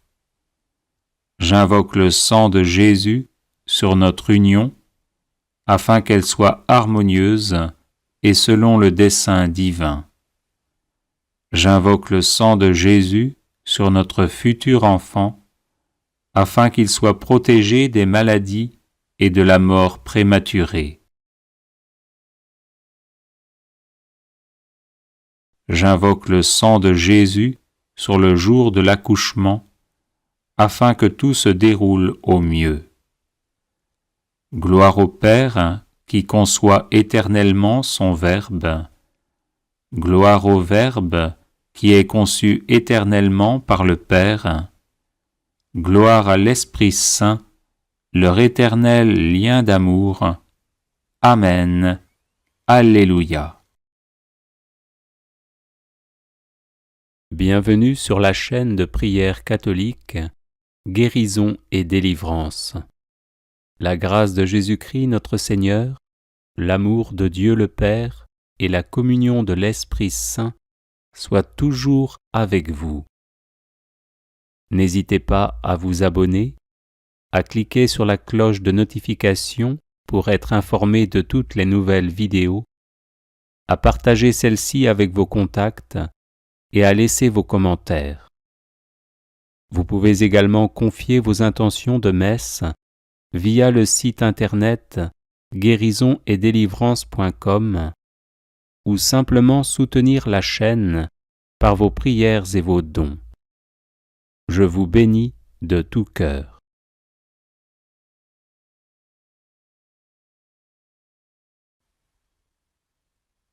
J'invoque le sang de Jésus sur notre union, afin qu'elle soit harmonieuse et selon le dessein divin. J'invoque le sang de Jésus sur notre futur enfant, afin qu'il soit protégé des maladies et de la mort prématurée. J'invoque le sang de Jésus sur le jour de l'accouchement, afin que tout se déroule au mieux. Gloire au Père qui conçoit éternellement son Verbe. Gloire au Verbe qui est conçu éternellement par le Père. Gloire à l'Esprit Saint, leur éternel lien d'amour. Amen. Alléluia. Bienvenue sur la chaîne de prière catholique, Guérison et délivrance. La grâce de Jésus-Christ notre Seigneur, l'amour de Dieu le Père et la communion de l'Esprit Saint soient toujours avec vous. N'hésitez pas à vous abonner, à cliquer sur la cloche de notification pour être informé de toutes les nouvelles vidéos, à partager celle-ci avec vos contacts et à laisser vos commentaires. Vous pouvez également confier vos intentions de messe via le site internet guérisonetdélivrance.com ou simplement soutenir la chaîne par vos prières et vos dons. Je vous bénis de tout cœur.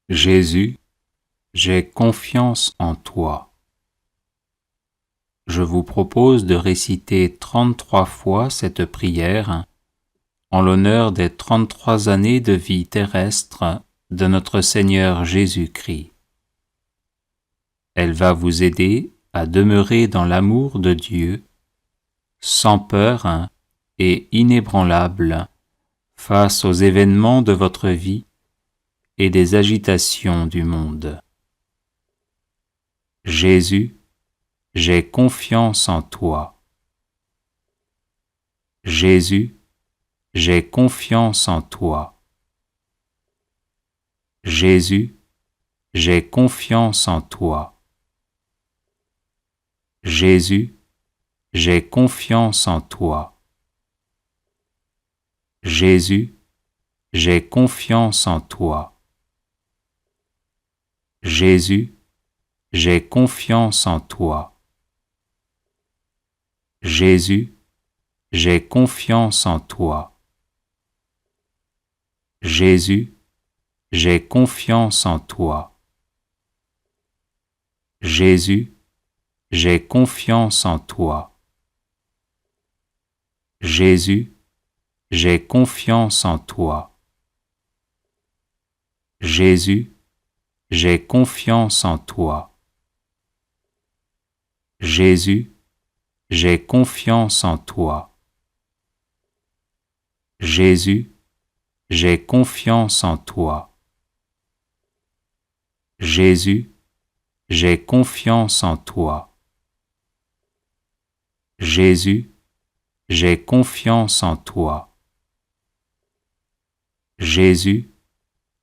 Jésus, j'ai confiance en toi. Je vous propose de réciter 33 fois cette prière en l'honneur des 33 années de vie terrestre de notre Seigneur Jésus-Christ. Elle va vous aider à demeurer dans l'amour de Dieu, sans peur et inébranlable face aux événements de votre vie et des agitations du monde. Jésus, j'ai confiance en toi. Jésus, j'ai confiance en toi. Jésus, j'ai confiance en toi. Jésus, j'ai confiance en toi. Jésus, j'ai confiance en toi. Jésus, j'ai confiance en toi. Jésus, j'ai confiance en toi. Jésus, j'ai confiance en toi. Jésus, j'ai confiance en toi. Jésus, j'ai confiance en toi. Jésus, j'ai confiance en toi. Jésus, j'ai confiance en toi. Jésus, j'ai confiance en toi. Jésus, j'ai confiance en toi. Jésus, j'ai confiance en toi. Jésus,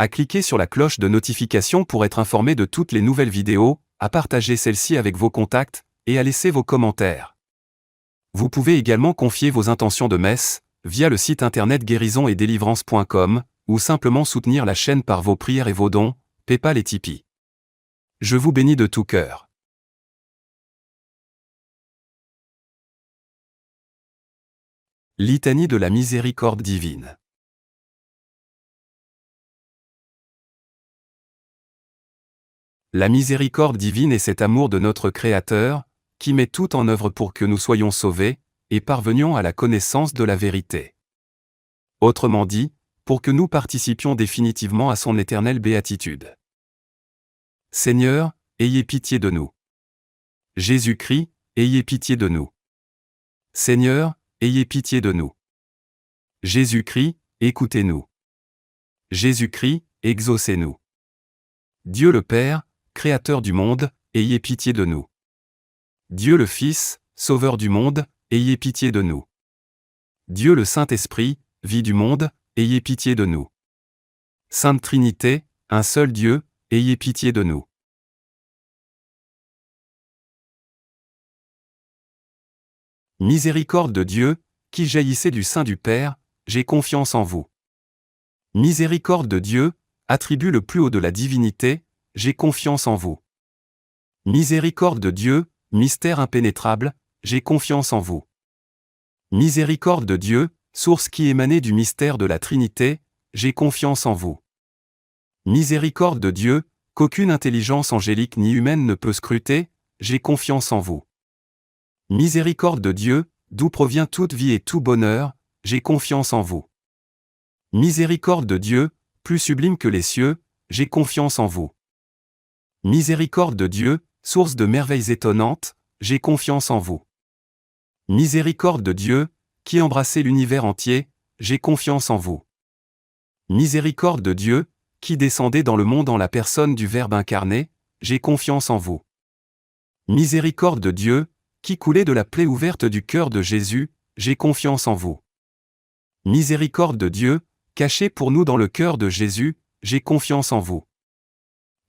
à cliquer sur la cloche de notification pour être informé de toutes les nouvelles vidéos, à partager celles-ci avec vos contacts, et à laisser vos commentaires. Vous pouvez également confier vos intentions de messe, via le site internet guérisonetdélivrance.com, ou simplement soutenir la chaîne par vos prières et vos dons, PayPal et Tipeee. Je vous bénis de tout cœur. Litanie de la miséricorde divine. La miséricorde divine est cet amour de notre Créateur, qui met tout en œuvre pour que nous soyons sauvés, et parvenions à la connaissance de la vérité. Autrement dit, pour que nous participions définitivement à son éternelle béatitude. Seigneur, ayez pitié de nous. Jésus-Christ, ayez pitié de nous. Seigneur, ayez pitié de nous. Jésus-Christ, écoutez-nous. Jésus-Christ, exaucez-nous. Dieu le Père, Créateur du monde, ayez pitié de nous. Dieu le Fils, Sauveur du monde, ayez pitié de nous. Dieu le Saint-Esprit, vie du monde, ayez pitié de nous. Sainte Trinité, un seul Dieu, ayez pitié de nous. Miséricorde de Dieu, qui jaillissez du sein du Père, j'ai confiance en vous. Miséricorde de Dieu, attribut le plus haut de la divinité, j'ai confiance en vous. Miséricorde de Dieu, mystère impénétrable, j'ai confiance en vous. Miséricorde de Dieu, source qui émanait du mystère de la Trinité, j'ai confiance en vous. Miséricorde de Dieu, qu'aucune intelligence angélique ni humaine ne peut scruter, j'ai confiance en vous. Miséricorde de Dieu, d'où provient toute vie et tout bonheur, j'ai confiance en vous. Miséricorde de Dieu, plus sublime que les cieux, j'ai confiance en vous. Miséricorde de Dieu, source de merveilles étonnantes, j'ai confiance en vous. Miséricorde de Dieu, qui embrassez l'univers entier, j'ai confiance en vous. Miséricorde de Dieu, qui descendez dans le monde en la personne du Verbe incarné, j'ai confiance en vous. Miséricorde de Dieu, qui coulez de la plaie ouverte du cœur de Jésus, j'ai confiance en vous. Miséricorde de Dieu, cachée pour nous dans le cœur de Jésus, j'ai confiance en vous.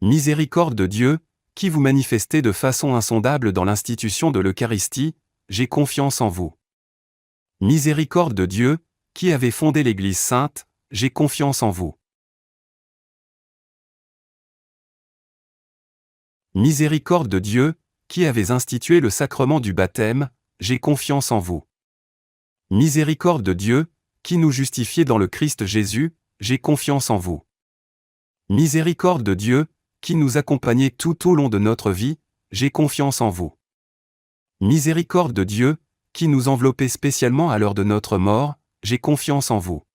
Miséricorde de Dieu, qui vous manifestez de façon insondable dans l'institution de l'Eucharistie, j'ai confiance en vous. Miséricorde de Dieu, qui avez fondé l'Église sainte, j'ai confiance en vous. Miséricorde de Dieu, qui avez institué le sacrement du baptême, j'ai confiance en vous. Miséricorde de Dieu, qui nous justifiez dans le Christ Jésus, j'ai confiance en vous. Miséricorde de Dieu, qui nous accompagnez tout au long de notre vie, j'ai confiance en vous. Miséricorde de Dieu, qui nous enveloppez spécialement à l'heure de notre mort, j'ai confiance en vous.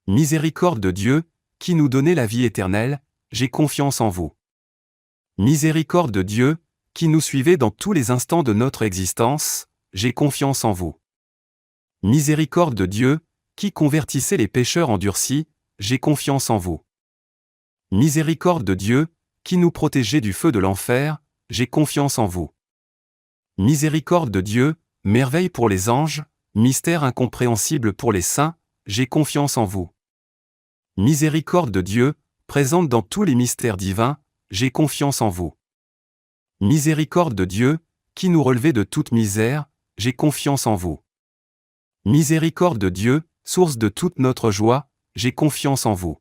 Miséricorde de Dieu, qui nous donnez la vie éternelle, j'ai confiance en vous. Miséricorde de Dieu, qui nous suivez dans tous les instants de notre existence, j'ai confiance en vous. Miséricorde de Dieu, qui convertissez les pécheurs endurcis, j'ai confiance en vous. Miséricorde de Dieu, qui nous protégez du feu de l'enfer, j'ai confiance en vous. Miséricorde de Dieu, merveille pour les anges, mystère incompréhensible pour les saints, j'ai confiance en vous. Miséricorde de Dieu, présente dans tous les mystères divins, j'ai confiance en vous. Miséricorde de Dieu, qui nous relevez de toute misère, j'ai confiance en vous. Miséricorde de Dieu, source de toute notre joie, j'ai confiance en vous.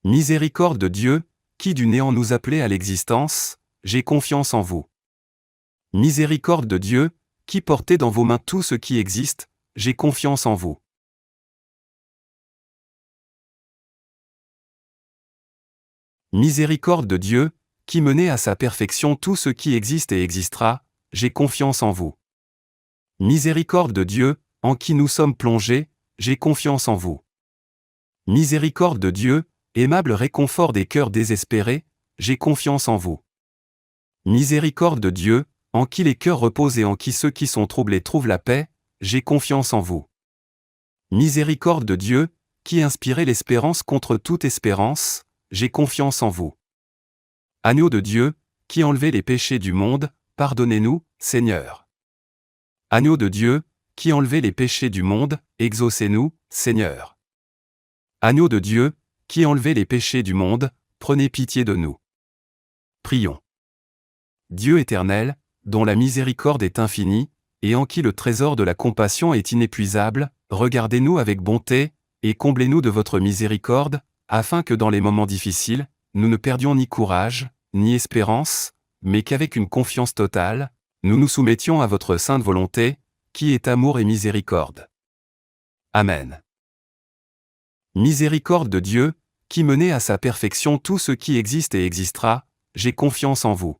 Miséricorde de Dieu, qui du néant nous appelez à l'existence, j'ai confiance en vous. Miséricorde de Dieu, qui portez dans vos mains tout ce qui existe, j'ai confiance en vous. Miséricorde de Dieu, qui menez à sa perfection tout ce qui existe et existera, j'ai confiance en vous. Miséricorde de Dieu, en qui nous sommes plongés, j'ai confiance en vous. Miséricorde de Dieu, aimable réconfort des cœurs désespérés, j'ai confiance en vous. Miséricorde de Dieu, en qui les cœurs reposent et en qui ceux qui sont troublés trouvent la paix, j'ai confiance en vous. Miséricorde de Dieu, qui inspirez l'espérance contre toute espérance, j'ai confiance en vous. Agneau de Dieu, qui enlevez les péchés du monde, pardonnez-nous, Seigneur. Agneau de Dieu, qui enlevez les péchés du monde, exaucez-nous, Seigneur. Agneau de Dieu, qui enlevez les péchés du monde, prenez pitié de nous. Prions. Dieu éternel, dont la miséricorde est infinie, et en qui le trésor de la compassion est inépuisable, regardez-nous avec bonté, et comblez-nous de votre miséricorde, afin que dans les moments difficiles, nous ne perdions ni courage, ni espérance, mais qu'avec une confiance totale, nous nous soumettions à votre sainte volonté, qui est amour et miséricorde. Amen. Miséricorde de Dieu, qui menez à sa perfection tout ce qui existe et existera, j'ai confiance en vous.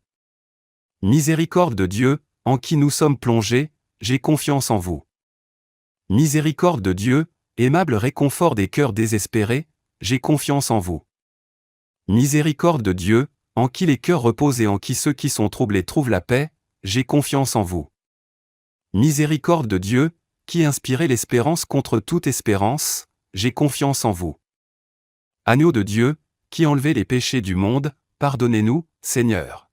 Miséricorde de Dieu, en qui nous sommes plongés, j'ai confiance en vous. Miséricorde de Dieu, aimable réconfort des cœurs désespérés, j'ai confiance en vous. Miséricorde de Dieu, en qui les cœurs reposent et en qui ceux qui sont troublés trouvent la paix, j'ai confiance en vous. Miséricorde de Dieu, qui inspirez l'espérance contre toute espérance, j'ai confiance en vous. Agneau de Dieu, qui enlevez les péchés du monde, pardonnez-nous, Seigneur.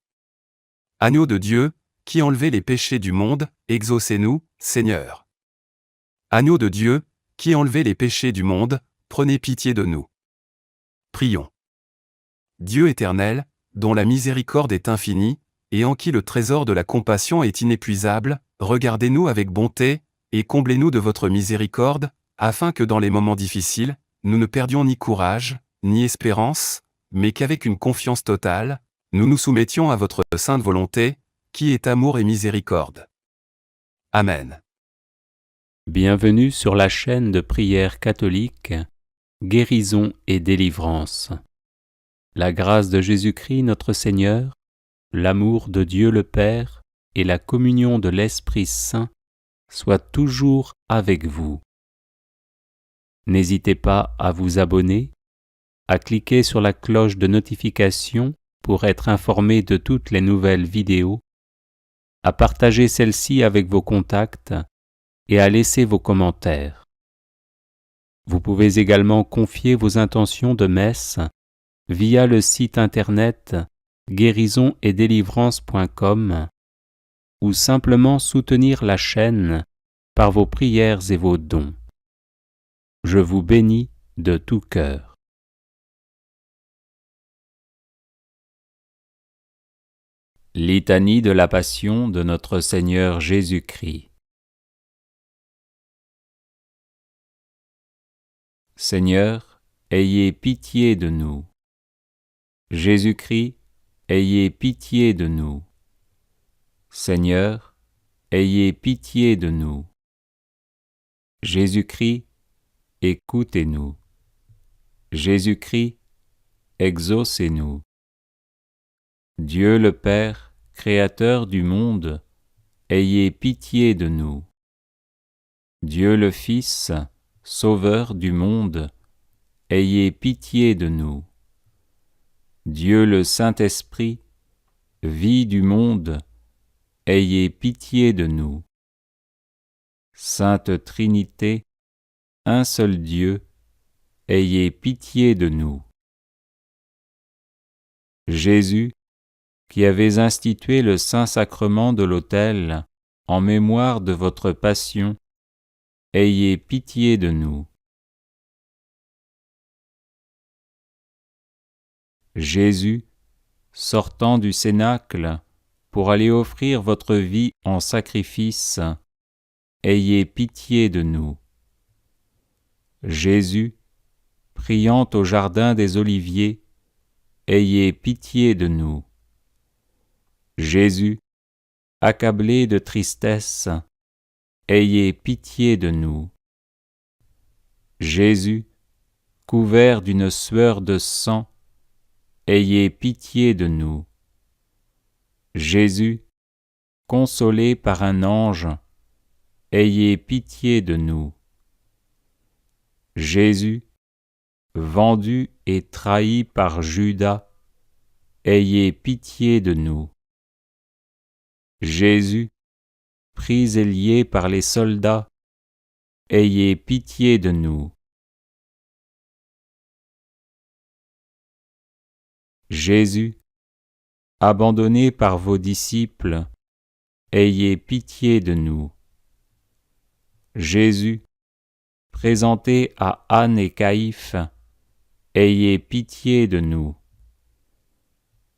Agneau de Dieu, qui enlevez les péchés du monde, exaucez-nous, Seigneur. Agneau de Dieu, qui enlevez les péchés du monde, prenez pitié de nous. Prions. Dieu éternel, dont la miséricorde est infinie, et en qui le trésor de la compassion est inépuisable, regardez-nous avec bonté, et comblez-nous de votre miséricorde, afin que dans les moments difficiles, nous ne perdions ni courage, ni espérance, mais qu'avec une confiance totale, nous nous soumettions à votre sainte volonté, qui est amour et miséricorde. Amen. Bienvenue sur la chaîne de prière catholique, Guérison et délivrance. La grâce de Jésus-Christ notre Seigneur, l'amour de Dieu le Père et la communion de l'Esprit Saint soient toujours avec vous. N'hésitez pas à vous abonner, à cliquer sur la cloche de notification pour être informé de toutes les nouvelles vidéos, à partager celle-ci avec vos contacts et à laisser vos commentaires. Vous pouvez également confier vos intentions de messe via le site internet guérisonetdélivrance.com ou simplement soutenir la chaîne par vos prières et vos dons. Je vous bénis de tout cœur. Litanie de la Passion de notre Seigneur Jésus-Christ. Seigneur, ayez pitié de nous. Jésus-Christ, ayez pitié de nous. Seigneur, ayez pitié de nous. Jésus-Christ, écoutez-nous. Jésus-Christ, exaucez-nous. Dieu le Père, Créateur du monde, ayez pitié de nous. Dieu le Fils, Sauveur du monde, ayez pitié de nous. Dieu le Saint-Esprit, vie du monde, ayez pitié de nous. Sainte Trinité, un seul Dieu, ayez pitié de nous. Jésus, qui avez institué le Saint-Sacrement de l'autel en mémoire de votre passion, ayez pitié de nous. Jésus, sortant du cénacle pour aller offrir votre vie en sacrifice, ayez pitié de nous. Jésus, priant au jardin des Oliviers, ayez pitié de nous. Jésus, accablé de tristesse, ayez pitié de nous. Jésus, couvert d'une sueur de sang, ayez pitié de nous. Jésus, consolé par un ange, ayez pitié de nous. Jésus, vendu et trahi par Judas, ayez pitié de nous. Jésus, pris et lié par les soldats, ayez pitié de nous. Jésus, abandonné par vos disciples, ayez pitié de nous. Jésus, présenté à Anne et Caïphe, ayez pitié de nous.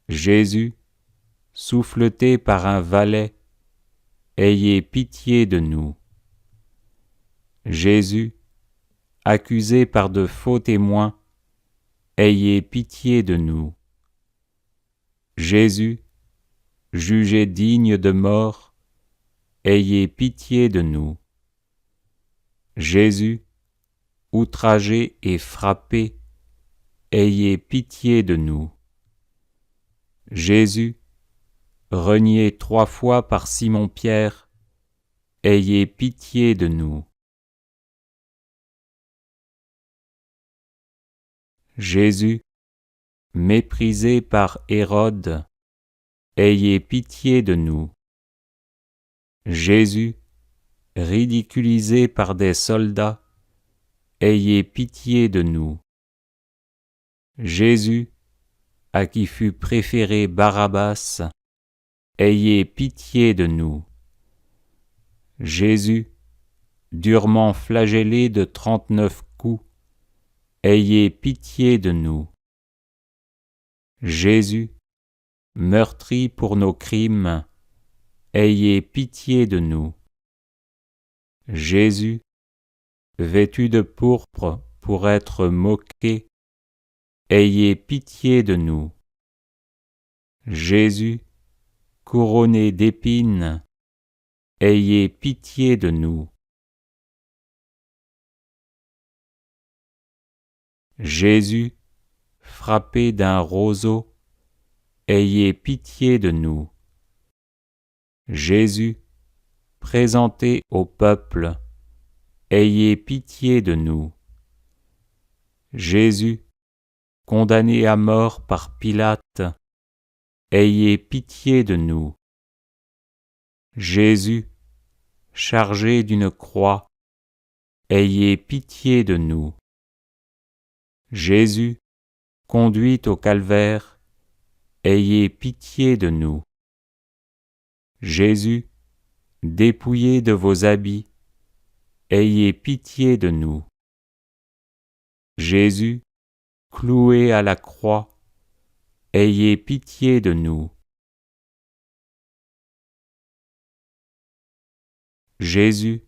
Jésus, souffleté par un valet, ayez pitié de nous. Jésus, accusé par de faux témoins, ayez pitié de nous. Jésus, jugé digne de mort, ayez pitié de nous. Jésus, outragé et frappé, ayez pitié de nous. Jésus, renié 3 fois par Simon-Pierre, ayez pitié de nous. Jésus, méprisé par Hérode, ayez pitié de nous. Jésus, ridiculisé par des soldats, ayez pitié de nous. Jésus, à qui fut préféré Barabbas, ayez pitié de nous. Jésus, durement flagellé de 39 coups, ayez pitié de nous. Jésus, meurtri pour nos crimes, ayez pitié de nous. Jésus, vêtu de pourpre pour être moqué, ayez pitié de nous. Jésus, couronné d'épines, ayez pitié de nous. Jésus, frappé d'un roseau, ayez pitié de nous. Jésus, présenté au peuple, ayez pitié de nous. Jésus, condamné à mort par Pilate, ayez pitié de nous. Jésus, chargé d'une croix, ayez pitié de nous. Jésus, conduit au calvaire, ayez pitié de nous. Jésus, dépouillé de vos habits, ayez pitié de nous. Jésus, cloué à la croix, ayez pitié de nous. Jésus,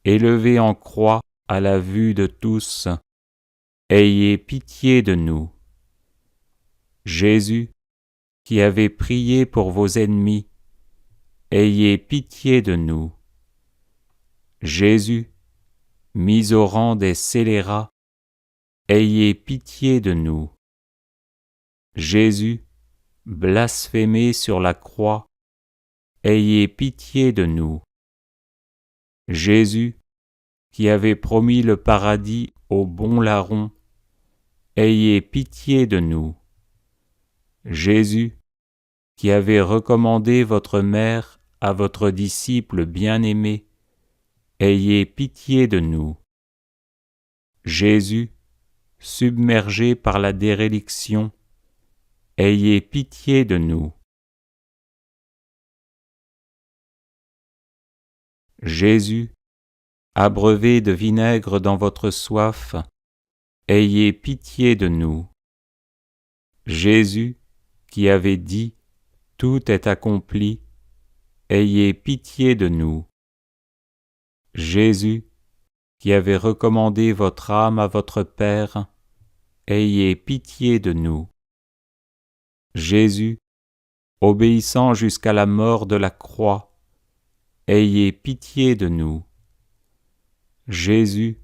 élevé en croix à la vue de tous, ayez pitié de nous. Jésus, qui avez prié pour vos ennemis, ayez pitié de nous. Jésus, mis au rang des scélérats, ayez pitié de nous. Jésus, blasphémé sur la croix, ayez pitié de nous. Jésus, qui avait promis le paradis au bon larron, ayez pitié de nous. Jésus, qui avez recommandé votre mère à votre disciple bien-aimé, ayez pitié de nous. Jésus, submergé par la déréliction, ayez pitié de nous. Jésus, abreuvé de vinaigre dans votre soif, ayez pitié de nous. Jésus, qui avait dit « Tout est accompli », ayez pitié de nous. Jésus, qui avait recommandé votre âme à votre Père, ayez pitié de nous. Jésus, obéissant jusqu'à la mort de la croix, ayez pitié de nous. Jésus,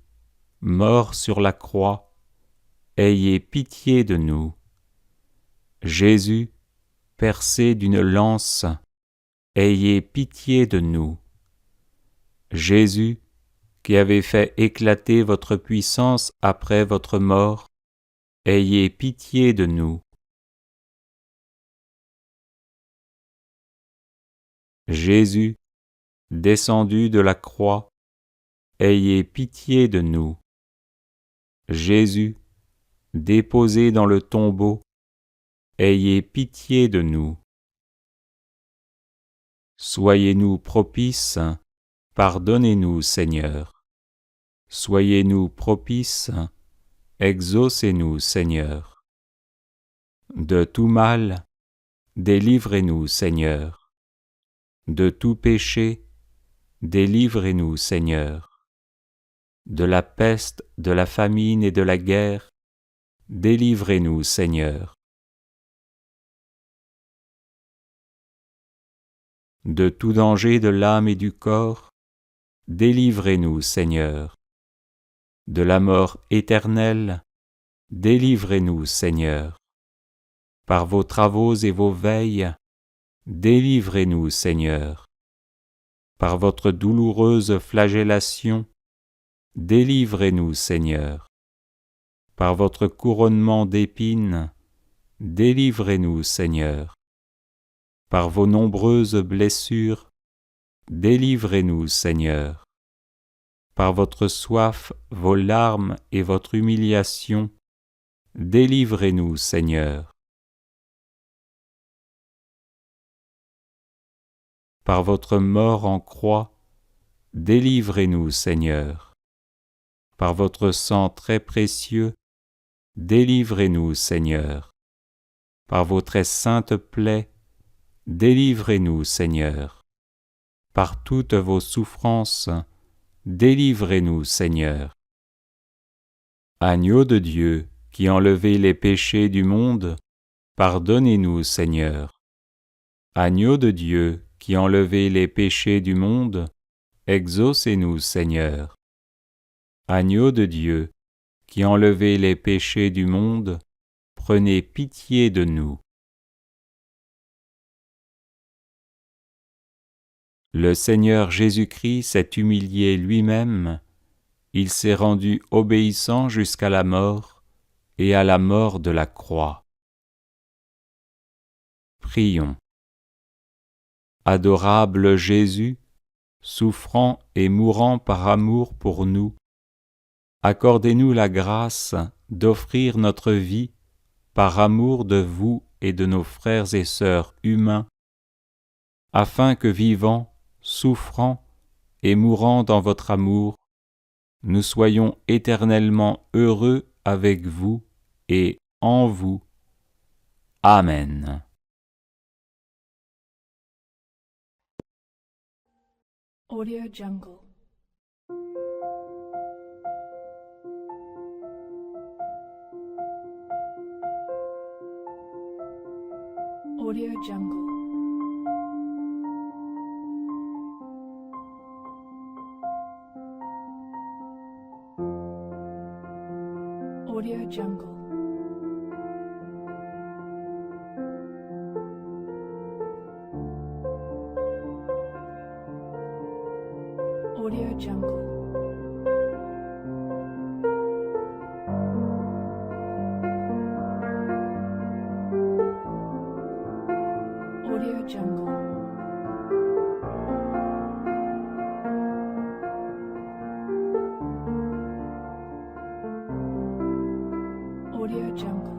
mort sur la croix, ayez pitié de nous. Jésus, percé d'une lance, ayez pitié de nous. Jésus, qui avez fait éclater votre puissance après votre mort, ayez pitié de nous. Jésus, descendu de la croix, ayez pitié de nous. Jésus, déposé dans le tombeau, ayez pitié de nous. Soyez-nous propices, pardonnez-nous, Seigneur. Soyez-nous propices, exaucez-nous, Seigneur. De tout mal, délivrez-nous, Seigneur. De tout péché, délivrez-nous, Seigneur. De la peste, de la famine et de la guerre, délivrez-nous, Seigneur. De tout danger de l'âme et du corps, délivrez-nous, Seigneur. De la mort éternelle, délivrez-nous, Seigneur. Par vos travaux et vos veilles, délivrez-nous, Seigneur. Par votre douloureuse flagellation, délivrez-nous, Seigneur. Par votre couronnement d'épines, délivrez-nous, Seigneur. Par vos nombreuses blessures, délivrez-nous, Seigneur. Par votre soif, vos larmes et votre humiliation, délivrez-nous, Seigneur. Par votre mort en croix, délivrez-nous, Seigneur. Par votre sang très précieux, délivrez-nous, Seigneur. Par vos très saintes plaies, délivrez-nous, Seigneur. Par toutes vos souffrances, délivrez-nous, Seigneur. Agneau de Dieu, qui enlevez les péchés du monde, pardonnez-nous, Seigneur. Agneau de Dieu, qui enlevez les péchés du monde, exaucez-nous, Seigneur. Agneau de Dieu, qui enlevez les péchés du monde, prenez pitié de nous. Le Seigneur Jésus-Christ s'est humilié lui-même, il s'est rendu obéissant jusqu'à la mort et à la mort de la croix. Prions. Adorable Jésus, souffrant et mourant par amour pour nous, accordez-nous la grâce d'offrir notre vie par amour de vous et de nos frères et sœurs humains, afin que vivant, souffrant et mourant dans votre amour, nous soyons éternellement heureux avec vous et en vous. Amen. Audio Jungle. Audio Jungle. Audio Jungle. Audio Jungle. Audio Jungle. Audio Jungle. Audio Jungle.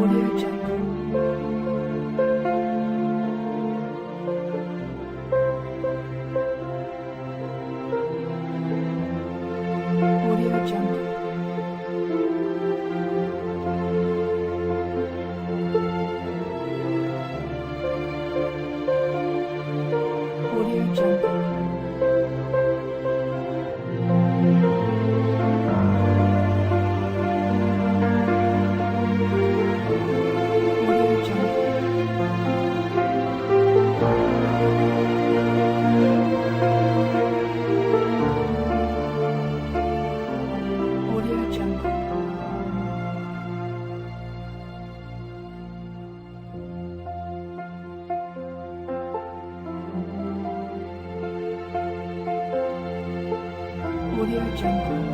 Audio Jungle. Audio Jungle. Audio Jungle. Audio Jungle. Audio Jungle. Audio Jungle.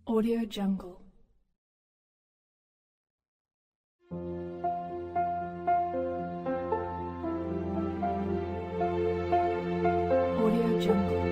Audio Jungle. Audio Jungle.